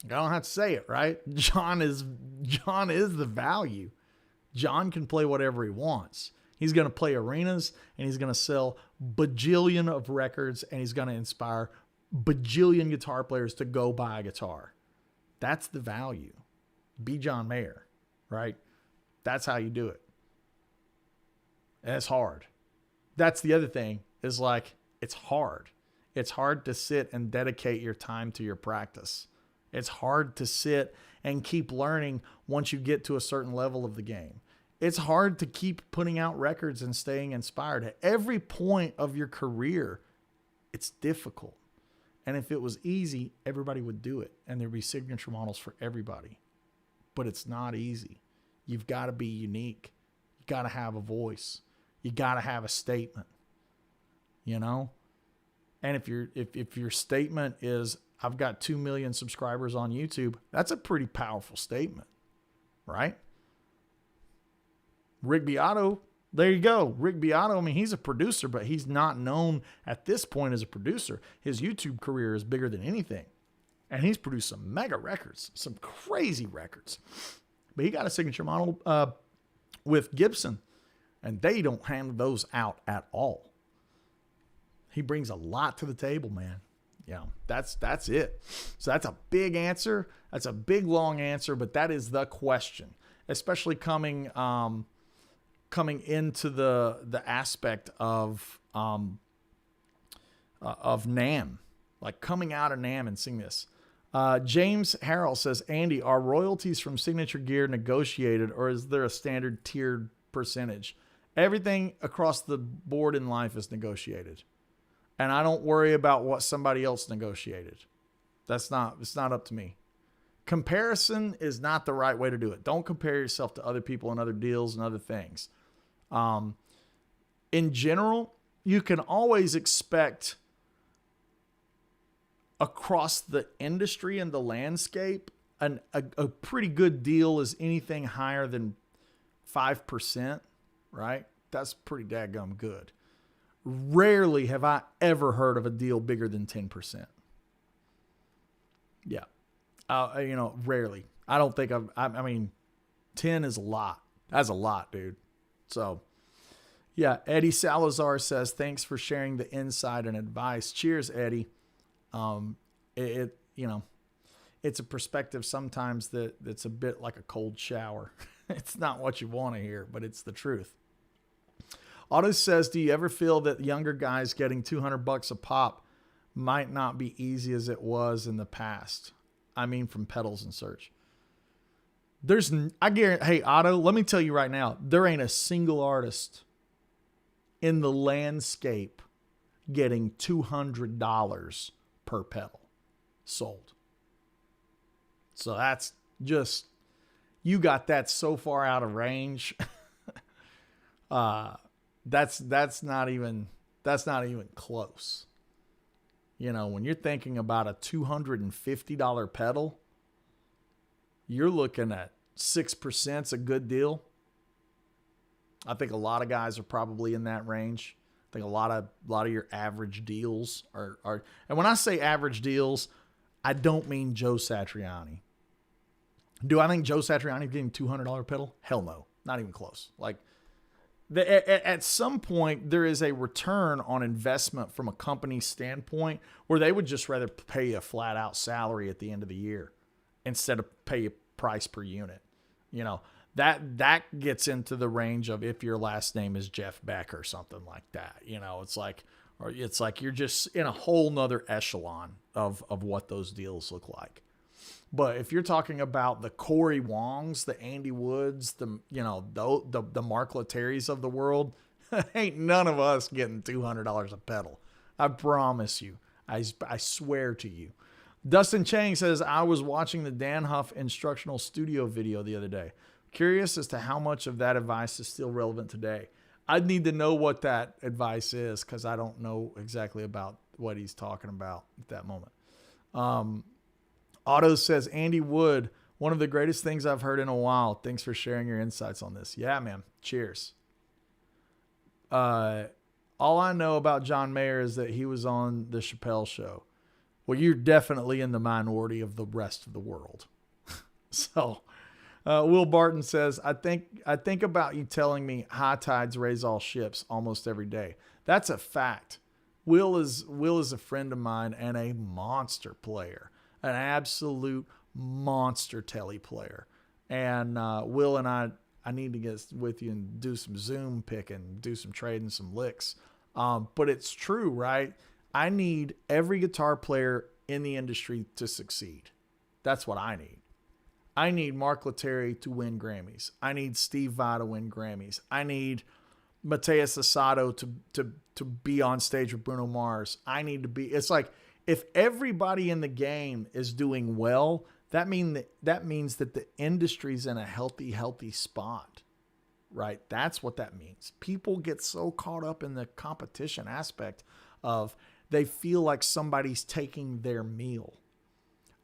I don't have to say it, right? John is the value. John can play whatever he wants. He's going to play arenas, and he's going to sell bajillion of records, and he's going to inspire bajillion guitar players to go buy a guitar. That's the value. Be John Mayer, right? That's how you do it. And it's hard. That's the other thing, is like, it's hard. It's hard to sit and dedicate your time to your practice. It's hard to sit and keep learning once you get to a certain level of the game. It's hard to keep putting out records and staying inspired. At every point of your career, it's difficult. And if it was easy, everybody would do it, and there'd be signature models for everybody. But it's not easy. You've got to be unique. You got to have a voice. You got to have a statement. And if your statement is, I've got 2 million subscribers on YouTube, that's a pretty powerful statement, right? Rick Beato, there you go. Rick Beato, he's a producer, but he's not known at this point as a producer. His YouTube career is bigger than anything. And he's produced some mega records, some crazy records. But he got a signature model with Gibson, and they don't hand those out at all. He brings a lot to the table, man. Yeah, that's it. So that's a big answer. That's a big, long answer, but that is the question, especially coming into the aspect of NAMM, like coming out of NAMM and seeing this. James Harrell says, Andy, are royalties from signature gear negotiated, or is there a standard tiered percentage? Everything across the board in life is negotiated. And I don't worry about what somebody else negotiated. It's not up to me. Comparison is not the right way to do it. Don't compare yourself to other people and other deals and other things. In general, you can always expect across the industry and the landscape, a pretty good deal is anything higher than 5%, right? That's pretty daggum good. Rarely have I ever heard of a deal bigger than 10%. Yeah. Rarely. I don't think 10 is a lot. That's a lot, dude. So, yeah. Eddie Salazar says, thanks for sharing the insight and advice. Cheers, Eddie. It's a perspective sometimes that's a bit like a cold shower. It's not what you want to hear, but it's the truth. Otto says, do you ever feel that younger guys getting $200 a pop might not be easy as it was in the past? From Pedals and Search. I guarantee, hey, Otto, let me tell you right now, there ain't a single artist in the landscape getting $200 per pedal sold. So that's just, you got that so far out of range. That's not even close. When you're thinking about a $250 pedal, you're looking at 6% a good deal. I think a lot of guys are probably in that range. I think a lot of your average deals are, and when I say average deals, I don't mean Joe Satriani. Do I think Joe Satriani is getting $200 pedal? Hell no, not even close. Like, at some point, there is a return on investment from a company standpoint where they would just rather pay a flat out salary at the end of the year instead of pay a price per unit. That gets into the range of if your last name is Jeff Beck or something like that. It's like you're just in a whole nother echelon of what those deals look like. But if you're talking about the Corey Wongs, the Andy Woods, the Mark Letteris of the world, ain't none of us getting $200 a pedal. I promise you. I swear to you. Dustin Chang says, I was watching the Dan Huff instructional studio video the other day. Curious as to how much of that advice is still relevant today. I'd need to know what that advice is because I don't know exactly about what he's talking about at that moment. Otto says, Andy Wood, one of the greatest things I've heard in a while. Thanks for sharing your insights on this. Yeah, man. Cheers. All I know about John Mayer is that he was on the Chappelle Show. Well, you're definitely in the minority of the rest of the world. So, Will Barton says, I think about you telling me high tides raise all ships almost every day. That's a fact. Will is a friend of mine and a monster player, an absolute monster telly player. And Will and I need to get with you and do some Zoom picking, do some trading, some licks. But it's true, right? I need every guitar player in the industry to succeed. That's what I need. I need Mark Lettieri to win Grammys. I need Steve Vai to win Grammys. I need Mateus Asado to be on stage with Bruno Mars. I need to be. It's like if everybody in the game is doing well, that means that the industry's in a healthy spot, right? That's what that means. People get so caught up in the competition aspect of they feel like somebody's taking their meal.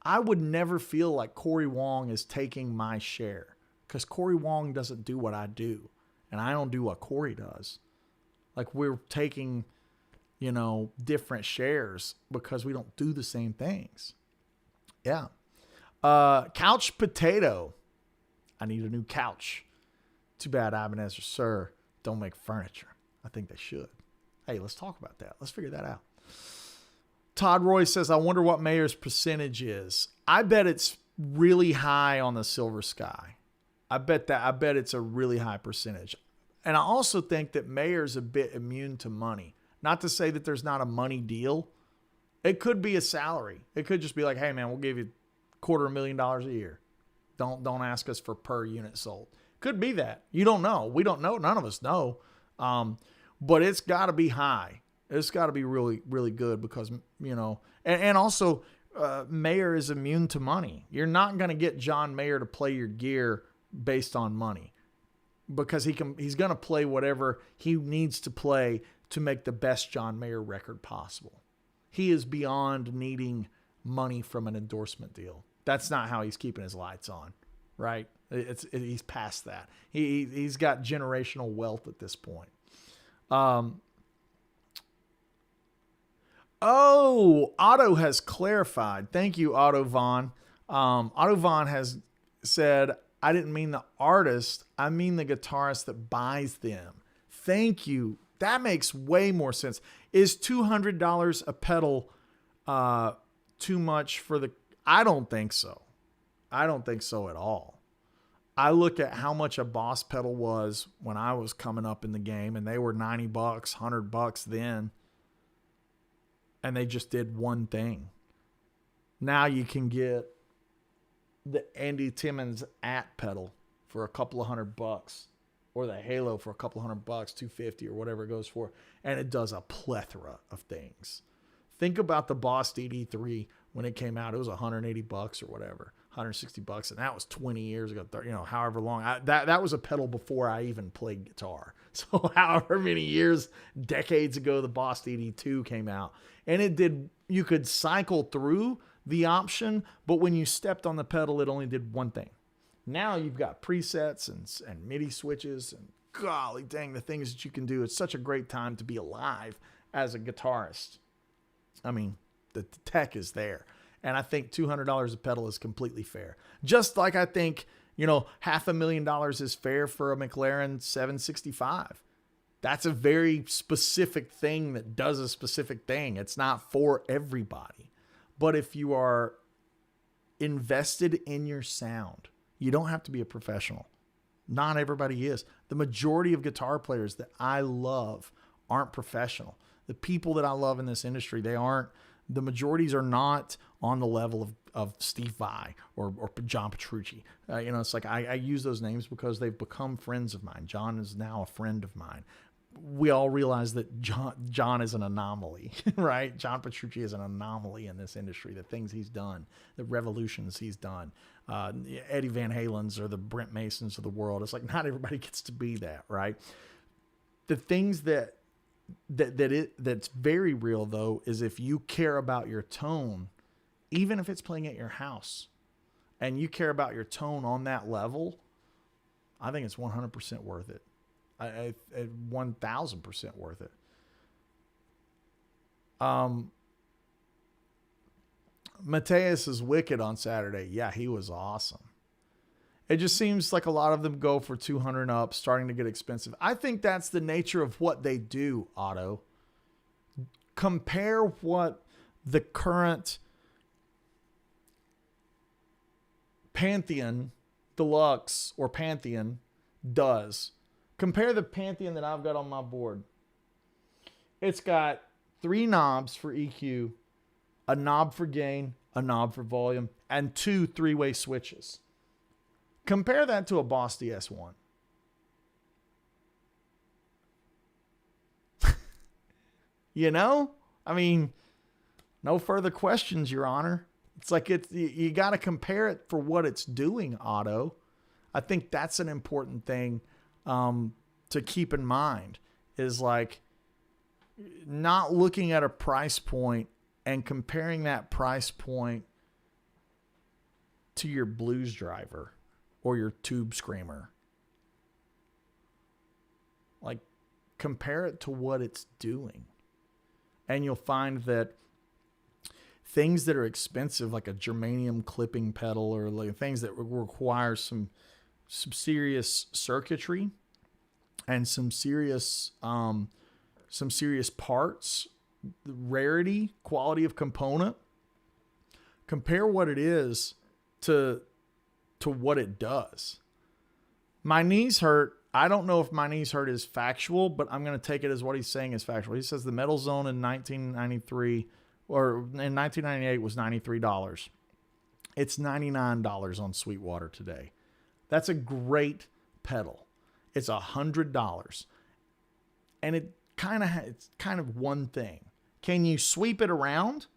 I would never feel like Corey Wong is taking my share because Corey Wong doesn't do what I do and I don't do what Corey does. Like we're taking, different shares because we don't do the same things. Yeah. Couch Potato. I need a new couch. Too bad Ebenezer Sir don't make furniture. I think they should. Hey, let's talk about that. Let's figure that out. Todd Roy says, I wonder what Mayer's percentage is. I bet it's really high on the Silver Sky. I bet it's a really high percentage. And I also think that Mayer's a bit immune to money. Not to say that there's not a money deal. It could be a salary. It could just be like, hey man, we'll give you $250,000 a year. Don't ask us for per unit sold. Could be that. You don't know. We don't know. None of us know. But it's got to be high. It's got to be really, really good because, and also Mayer is immune to money. You're not going to get John Mayer to play your gear based on money because he's going to play whatever he needs to play to make the best John Mayer record possible. He is beyond needing money from an endorsement deal. That's not how he's keeping his lights on, right? He's past that. He's got generational wealth at this point. Otto has clarified. Thank you, Otto Vaughn. Otto Vaughn has said, I didn't mean the artist. I mean the guitarist that buys them. Thank you. That makes way more sense. Is $200 a pedal too much for the... I don't think so. I don't think so at all. I look at how much a Boss pedal was when I was coming up in the game, and they were $90, $100 then. And they just did one thing. Now you can get the Andy Timmons pedal for a couple of $100, or the Halo for a couple of $100, $250 or whatever it goes for, and it does a plethora of things. Think about the Boss DD3 when it came out. It was $180 or whatever, $160, and that was 20 years ago. However long. That was a pedal before I even played guitar. So however many years, decades ago, the Boss DD2 came out. And it did, you could cycle through the option, but when you stepped on the pedal, it only did one thing. Now you've got presets and MIDI switches and golly dang, the things that you can do. It's such a great time to be alive as a guitarist. I mean, the tech is there. And I think $200 a pedal is completely fair. Just like I think, $500,000 is fair for a McLaren 765. That's a very specific thing that does a specific thing. It's not for everybody. But if you are invested in your sound, you don't have to be a professional. Not everybody is. The majority of guitar players that I love aren't professional. The people that I love in this industry, the majorities are not on the level of Steve Vai or John Petrucci. It's like I use those names because they've become friends of mine. John is now a friend of mine. we all realize that John is an anomaly, right? John Petrucci is an anomaly in this industry. The things he's done, the revolutions he's done, Eddie Van Halen's or the Brent Masons of the world. It's like not everybody gets to be that, right? The things that's very real though is if you care about your tone, even if it's playing at your house, and you care about your tone on that level, I think it's 100% worth it. 1,000% worth it. Mateus is wicked on Saturday. Yeah, he was awesome. It just seems like a lot of them go for 200 and up, starting to get expensive. I think that's the nature of what they do, Otto. Compare what the current Pantheon Deluxe or Pantheon does. Compare the Pantheon that I've got on my board. It's got 3 knobs for EQ, a knob for gain, a knob for volume, and 2 3-way switches. Compare that to a Boss DS1. You know? I mean, no further questions, Your Honor. It's like you got to compare it for what it's doing, Otto. I think that's an important thing to keep in mind, is like not looking at a price point and comparing that price point to your blues driver or your tube screamer. Like, compare it to what it's doing. And you'll find that things that are expensive, like a germanium clipping pedal, or like things that require some serious circuitry and some serious parts, rarity, quality of component. Compare what it is to what it does. My knees hurt. I don't know if my knees hurt is factual, but I'm going to take it as what he's saying is factual. He says the Metal Zone in 1993 or in 1998 was $93. It's $99 on Sweetwater today. That's a great pedal. It's $100. And it's kind of one thing. Can you sweep it around?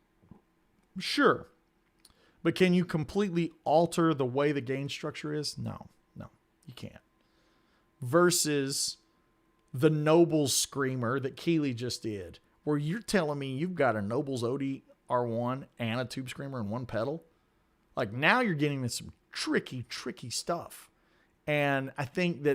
Sure. But can you completely alter the way the gain structure is? No, you can't. Versus the Nobles Screamer that Keeley just did, where you're telling me you've got a Nobles ODR1 and a Tube Screamer in one pedal. Like, now you're getting into some tricky stuff. And I think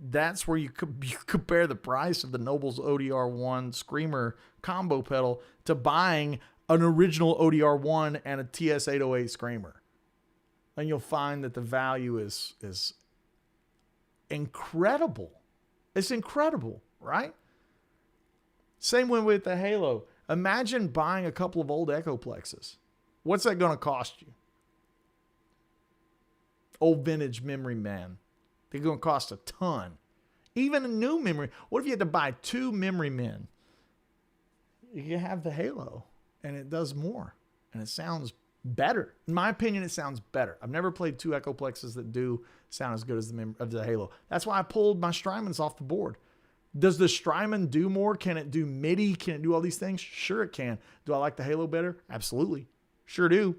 that's where you compare the price of the Nobles ODR1 Screamer combo pedal to buying an original ODR1 and a TS808 Screamer. And you'll find that the value is incredible. It's incredible, right? Same one with the Halo. Imagine buying a couple of old Echoplexes. What's that going to cost you? Old vintage Memory Man. They're going to cost a ton. Even a new memory. What if you had to buy 2 Memory Men? You have the Halo, and it does more, and it sounds better. In my opinion, it sounds better. I've never played 2 Echoplexes that do sound as good as the Halo. That's why I pulled my Strymons off the board. Does the Strymon do more? Can it do MIDI? Can it do all these things? Sure it can. Do I like the Halo better? Absolutely. Sure do.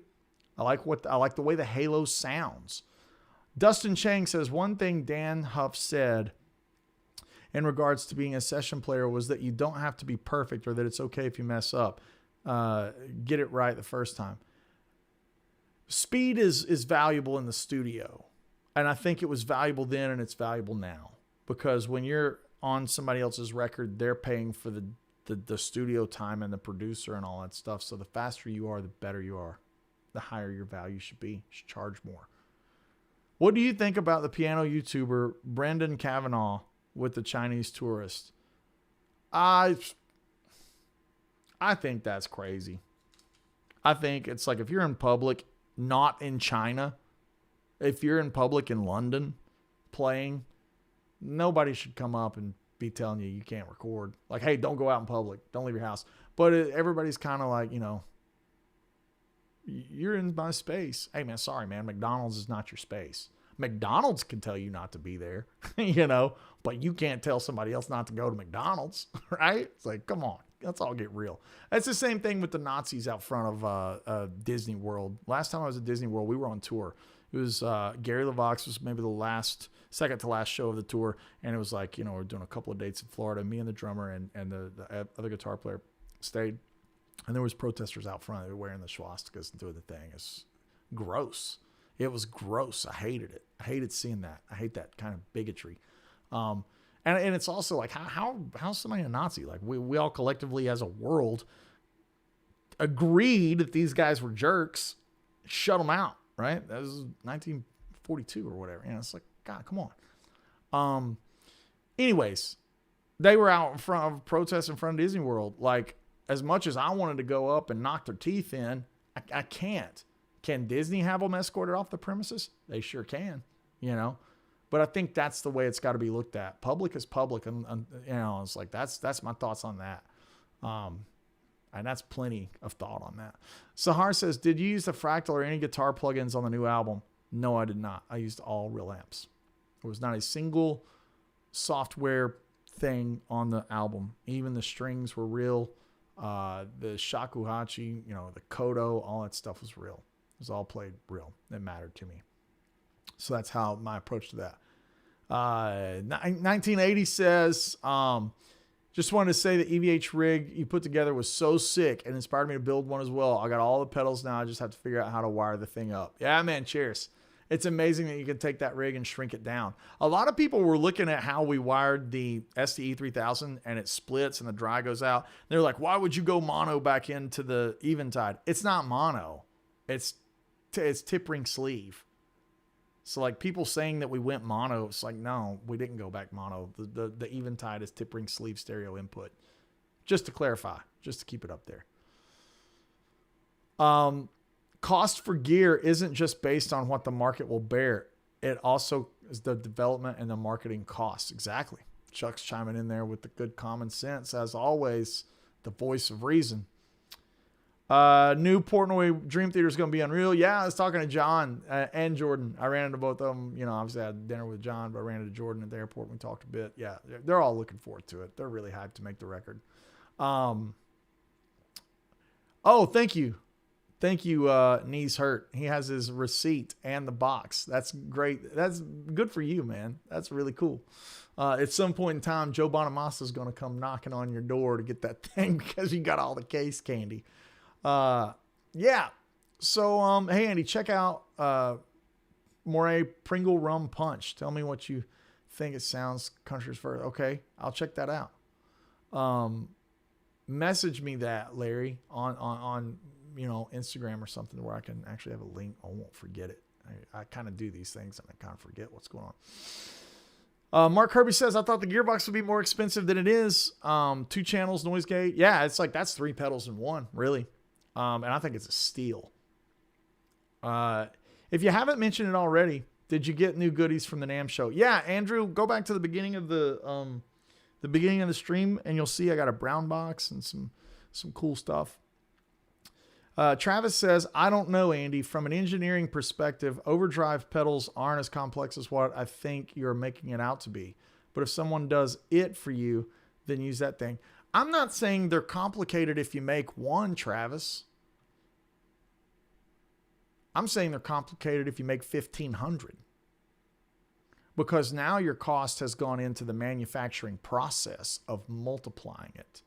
I like the way the Halo sounds. Dustin Chang says, one thing Dan Huff said in regards to being a session player was that you don't have to be perfect, or that it's okay if you mess up. Get it right the first time. Speed is valuable in the studio. And I think it was valuable then, and it's valuable now. Because when you're on somebody else's record, they're paying for the studio time and the producer and all that stuff. So the faster you are, the better you are. The higher your value should be. You should charge more. What do you think about the piano YouTuber Brendan Kavanaugh with the Chinese tourist? I think that's crazy. I think it's like, if you're in public, not in China, if you're in public in London playing, nobody should come up and be telling you can't record. Like, hey, don't go out in public. Don't leave your house. But everybody's kind of like, you're in my space. Hey, man, sorry, man. McDonald's is not your space. McDonald's can tell you not to be there, you know, but you can't tell somebody else not to go to McDonald's, right? It's like, come on, let's all get real. It's the same thing with the Nazis out front of Disney World. Last time I was at Disney World, we were on tour. It was Gary LeVox was maybe the second to last show of the tour, and it was like, you know, we're doing a couple of dates in Florida. Me and the drummer and the other guitar player stayed, and there was protesters out front. They were wearing the swastikas and doing the thing. It's gross. It was gross. I hated it. I hated seeing that. I hate that kind of bigotry. And it's also like, how's somebody a Nazi? Like we all collectively as a world agreed that these guys were jerks, shut them out, right? That was 1942 or whatever. You know, it's like, God, come on. Anyways, they were out in front of protests in front of Disney World. Like, as much as I wanted to go up and knock their teeth in, I can't. Can Disney have them escorted off the premises? They sure can, you know. But I think that's the way it's got to be looked at. Public is public, and you know, it's like that's my thoughts on that. And that's plenty of thought on that. Sahar says, did you use the Fractal or any guitar plugins on the new album? No, I did not. I used all real amps. There was not a single software thing on the album. Even the strings were real. The shakuhachi, you know, the kodo, all that stuff was real. It was all played real. It mattered to me. So that's how my approach to that. 1980 says, just wanted to say the EVH rig you put together was so sick and inspired me to build one as well. I got all the pedals now. I just have to figure out how to wire the thing up. Yeah, man, cheers. It's amazing that you can take that rig and shrink it down. A lot of people were looking at how we wired the STE 3000 and it splits and the dry goes out. They're like, why would you go mono back into the Eventide? It's not mono. It's tip ring sleeve. So like people saying that we went mono, it's like, no, we didn't go back mono. The Eventide is tip ring sleeve stereo input. Just to clarify, just to keep it up there. Cost for gear isn't just based on what the market will bear. It also is the development and the marketing costs. Exactly. Chuck's chiming in there with the good common sense. As always, the voice of reason. New Portnoy Dream Theater is going to be unreal. Yeah, I was talking to John and Jordan. I ran into both of them. You know, obviously I had dinner with John, but I ran into Jordan at the airport. We talked a bit. Yeah, they're all looking forward to it. They're really hyped to make the record. Oh, thank you. Thank you, Knees Hurt. He has his receipt and the box. That's great. That's good for you, man. That's really cool. At some point in time, Joe Bonamassa is going to come knocking on your door to get that thing because you got all the case candy. Yeah. So, hey, Andy, check out Moray Pringle Rum Punch. Tell me what you think it sounds country's first. Okay, I'll check that out. Message me that, Larry, on you know, Instagram or something where I can actually have a link. I won't forget it. I kind of do these things and I kind of forget what's going on. Mark Kirby says, I thought the gearbox would be more expensive than it is. 2 channels, noise gate. Yeah, it's like that's 3 pedals in one, really. And I think it's a steal. If you haven't mentioned it already, did you get new goodies from the NAMM show? Yeah, Andrew, go back to the beginning of the beginning of the stream and you'll see I got a brown box and some cool stuff. Travis says, I don't know, Andy. From an engineering perspective, overdrive pedals aren't as complex as what I think you're making it out to be. But if someone does it for you, then use that thing. I'm not saying they're complicated if you make one, Travis. I'm saying they're complicated if you make 1,500. Because now your cost has gone into the manufacturing process of multiplying it.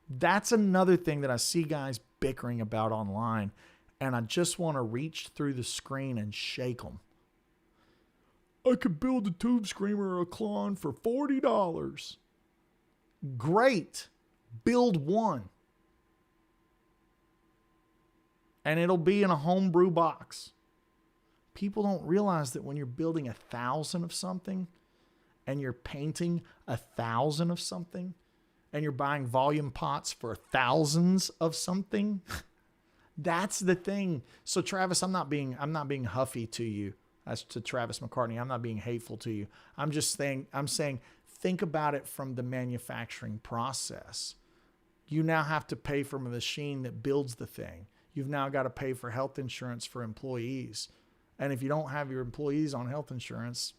That's another thing that I see guys bickering about online, and I just want to reach through the screen and shake them. I could build a Tube Screamer or a Klon for $40. Great. Build one. And it'll be in a homebrew box. People don't realize that when you're building 1,000 of something and you're painting 1,000 of something, and you're buying volume pots for thousands of something, that's the thing. So Travis, I'm not being huffy to you. That's to Travis McCartney. I'm not being hateful to you. I'm saying, think about it from the manufacturing process. You now have to pay for a machine that builds the thing. You've now got to pay for health insurance for employees. And if you don't have your employees on health insurance,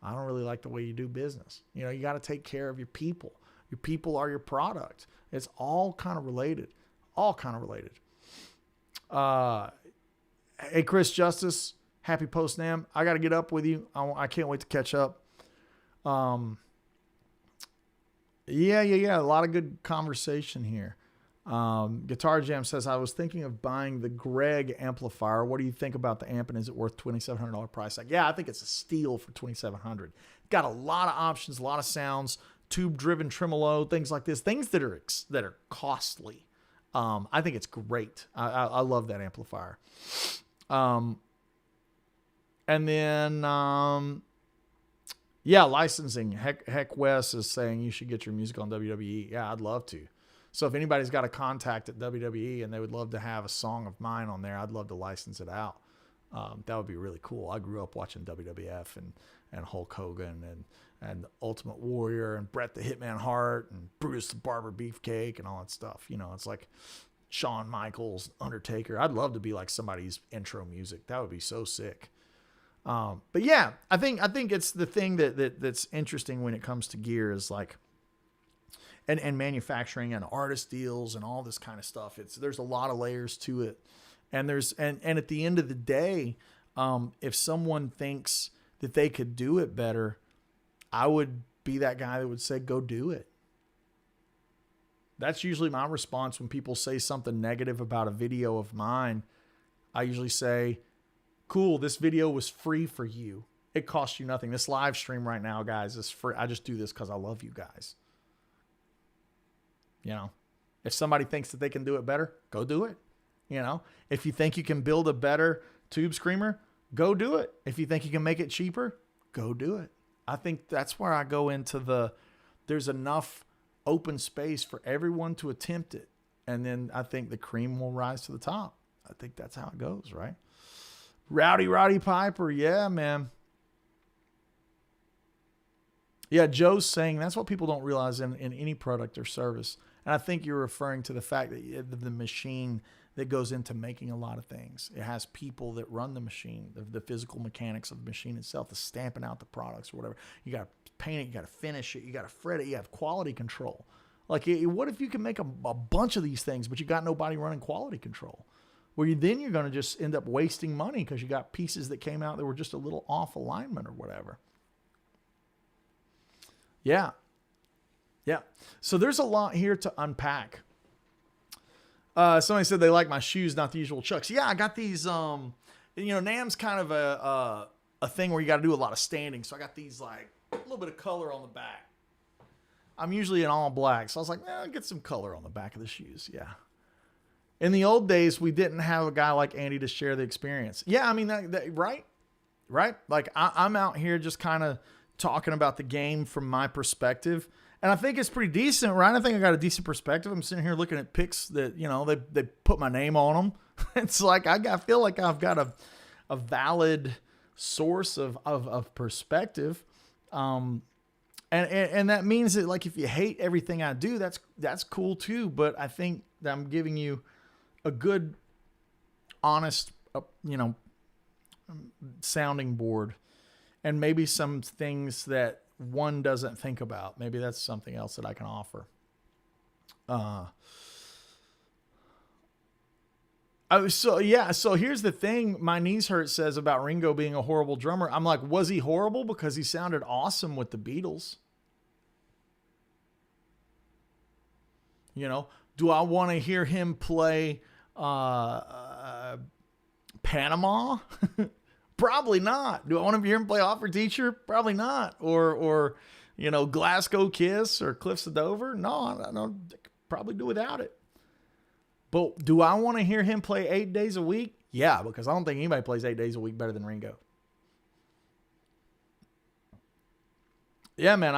I don't really like the way you do business. You know, you got to take care of your people. Your people are your product. It's all kind of related. All kind of related. Hey, Chris Justice, happy post NAMM. I got to get up with you. I can't wait to catch up. Yeah. A lot of good conversation here. Guitar Jam says, I was thinking of buying the Greg amplifier. What do you think about the amp, and is it worth $2,700 price tag? Yeah, I think it's a steal for $2,700. Got a lot of options, a lot of sounds, tube-driven tremolo, things like this, things that are costly. I think it's great. I love that amplifier. And then, licensing. Heck Wes is saying you should get your music on WWE. Yeah, I'd love to. So if anybody's got a contact at WWE and they would love to have a song of mine on there, I'd love to license it out. That would be really cool. I grew up watching WWF and Hulk Hogan and Ultimate Warrior and Bret the Hitman Hart and Brutus the Barber Beefcake and all that stuff. You know, it's like Shawn Michaels, Undertaker. I'd love to be like somebody's intro music. That would be so sick. But yeah, I think it's the thing that's interesting when it comes to gear is like, and manufacturing and artist deals and all this kind of stuff. There's a lot of layers to it. And and at the end of the day, if someone thinks that they could do it better, I would be that guy that would say, go do it. That's usually my response when people say something negative about a video of mine. I usually say, cool, this video was free for you. It cost you nothing. This live stream right now, guys, is free. I just do this because I love you guys. You know, if somebody thinks that they can do it better, go do it. You know, if you think you can build a better tube screamer, go do it. If you think you can make it cheaper, go do it. I think that's where I go into there's enough open space for everyone to attempt it. And then I think the cream will rise to the top. I think that's how it goes, right? Roddy Piper. Yeah, man. Yeah, Joe's saying that's what people don't realize in any product or service. And I think you're referring to the fact that the machine that goes into making a lot of things. It has people that run the machine, the physical mechanics of the machine itself, the stamping out the products or whatever. You got to paint it, you got to finish it, you got to fret it, you have quality control. Like, what if you can make a bunch of these things, but you got nobody running quality control? Then you're going to just end up wasting money because you got pieces that came out that were just a little off alignment or whatever. Yeah. So there's a lot here to unpack. Somebody said they like my shoes, not the usual Chucks. Yeah, I got these. NAMM's kind of a thing where you got to do a lot of standing. So I got these like a little bit of color on the back. I'm usually in all black, so I was like, I'll get some color on the back of the shoes. Yeah. In the old days, we didn't have a guy like Andy to share the experience. Yeah, I mean, right? Like I'm out here just kind of talking about the game from my perspective. And I think it's pretty decent, right? I think I got a decent perspective. I'm sitting here looking at pics that, they put my name on them. It's like, I feel like I've got a valid source of perspective. And that means that, like, if you hate everything I do, that's cool too. But I think that I'm giving you a good, honest, sounding board, and maybe some things that one doesn't think about. Maybe that's something else that I can offer. So here's the thing. My knees hurt says about Ringo being a horrible drummer. I'm like, was he horrible? Because he sounded awesome with the Beatles. Do I want to hear him play Panama? Probably not. Do I want to hear him play Offer Teacher? Probably not. Or Glasgow Kiss or Cliffs of Dover? No, I don't probably do without it. But do I want to hear him play 8 days a week? Yeah, because I don't think anybody plays 8 days a week better than Ringo. Yeah, man.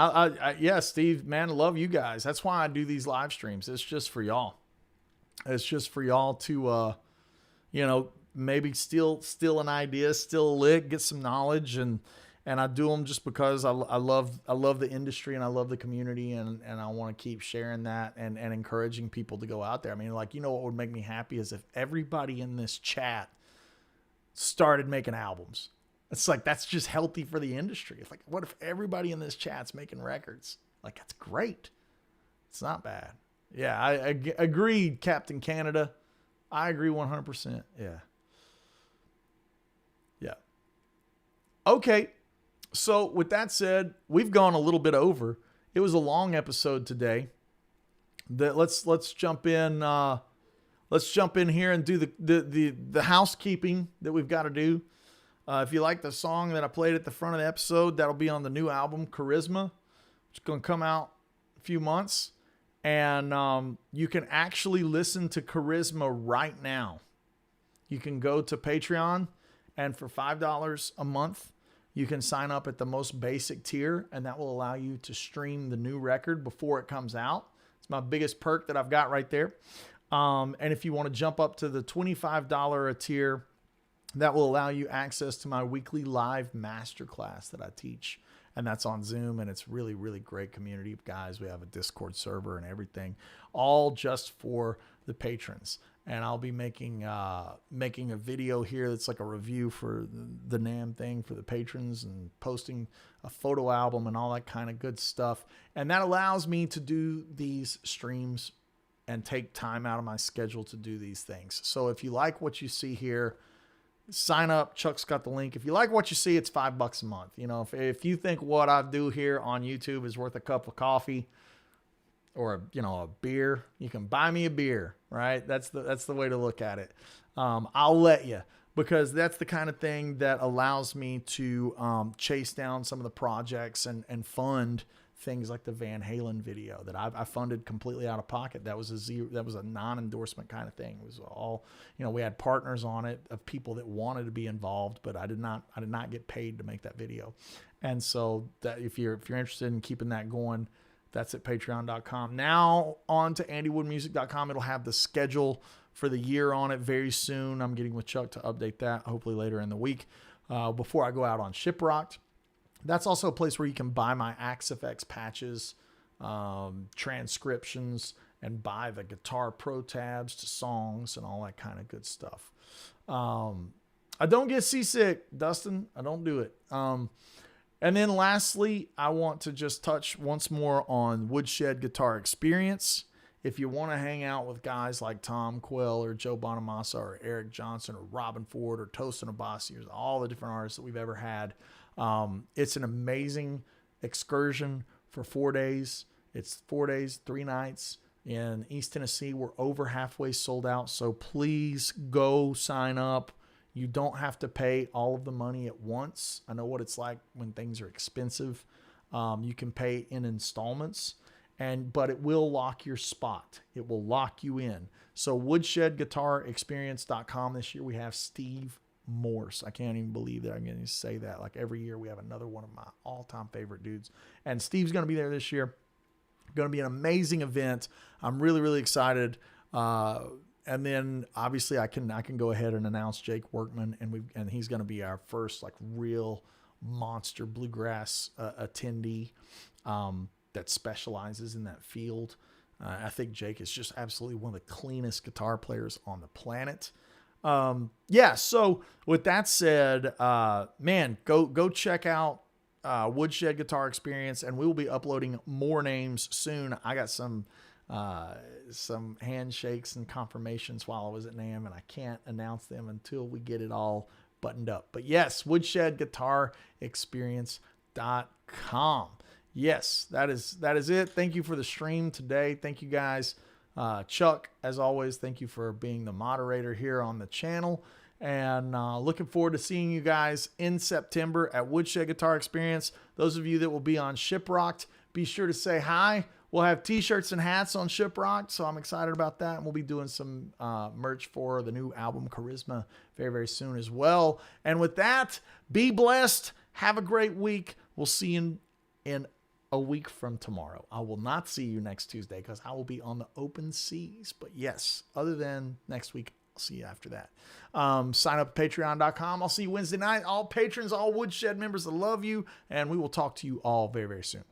Yeah, Steve, man, I love you guys. That's why I do these live streams. It's just for y'all. It's just for y'all to, maybe steal an idea, steal a lick, get some knowledge, and I do them just because I love the industry and I love the community, and I want to keep sharing that and encouraging people to go out there. I mean, what would make me happy is if everybody in this chat started making albums. It's like, that's just healthy for the industry. It's like, what if everybody in this chat's making records? Like, that's great. It's not bad. Yeah, I agreed, Captain Canada. I agree 100%. Yeah. Yeah. Okay. So with that said, we've gone a little bit over. It was a long episode today. Let's jump in. Let's jump in here and do the housekeeping that we've got to do. If you like the song that I played at the front of the episode, that'll be on the new album, Charisma. It's going to come out in a few months. And you can actually listen to Charisma right now. You can go to Patreon, and for $5 a month, you can sign up at the most basic tier, and that will allow you to stream the new record before it comes out. It's my biggest perk that I've got right there. And if you want to jump up to the $25 a tier, that will allow you access to my weekly live masterclass that I teach. And that's on Zoom, and it's really, really great community of guys. We have a Discord server and everything, all just for the patrons. And I'll be making a video here that's like a review for the NAMM thing for the patrons, and posting a photo album and all that kind of good stuff. And that allows me to do these streams and take time out of my schedule to do these things. So if you like what you see here, sign up. Chuck's got the link. If you like what you see, it's $5 a month. You know, if you think what I do here on YouTube is worth a cup of coffee or, a beer, you can buy me a beer, right? That's the way to look at it. I'll let you, because that's the kind of thing that allows me to chase down some of the projects and fund things like the Van Halen video that I funded completely out of pocket. That was a non-endorsement kind of thing. It was all, we had partners on it of people that wanted to be involved, but I did not get paid to make that video. And so that if you're interested in keeping that going, that's at patreon.com. Now on to andywoodmusic.com. It'll have the schedule for the year on it very soon. I'm getting with Chuck to update that hopefully later in the week before I go out on Shiprocked. That's also a place where you can buy my Axe-Fx patches, transcriptions, and buy the Guitar Pro tabs to songs and all that kind of good stuff. I don't get seasick, Dustin. I don't do it. And then lastly, I want to just touch once more on Woodshed Guitar Experience. If you want to hang out with guys like Tom Quell or Joe Bonamassa or Eric Johnson or Robin Ford or Tosin Abasi, or all the different artists that we've ever had, it's an amazing excursion for 4 days. It's 4 days, 3 nights in East Tennessee. We're over halfway sold out, so please go sign up. You don't have to pay all of the money at once. I know what it's like when things are expensive. You can pay in installments, but it will lock your spot. It will lock you in. So woodshedguitarexperience.com. This year we have Steve Morse. I can't even believe that I'm going to say that. Like every year we have another one of my all-time favorite dudes. And Steve's going to be there this year. Going to be an amazing event. I'm really, really excited. And then obviously I can go ahead and announce Jake Workman, and he's going to be our first like real monster bluegrass attendee that specializes in that field. I think Jake is just absolutely one of the cleanest guitar players on the planet. So with that said, go check out Woodshed Guitar Experience, and we will be uploading more names soon. I got some handshakes and confirmations while I was at NAMM, and I can't announce them until we get it all buttoned up. But yes, woodshedguitarexperience.com. Yes, that is it. Thank you for the stream today. Thank you guys. Chuck, as always, thank you for being the moderator here on the channel, and looking forward to seeing you guys in September at Woodshed Guitar Experience. Those of you that will be on Shiprocked, be sure to say hi. We'll have t-shirts and hats on Shiprocked, so I'm excited about that. And we'll be doing some merch for the new album Charisma very, very soon as well. And with that, be blessed. Have a great week. We'll see you in a week from tomorrow. I will not see you next Tuesday because I will be on the open seas. But yes, other than next week, I'll see you after that. Sign up at patreon.com. I'll see you Wednesday night. All patrons, all Woodshed members, I love you. And we will talk to you all very, very soon.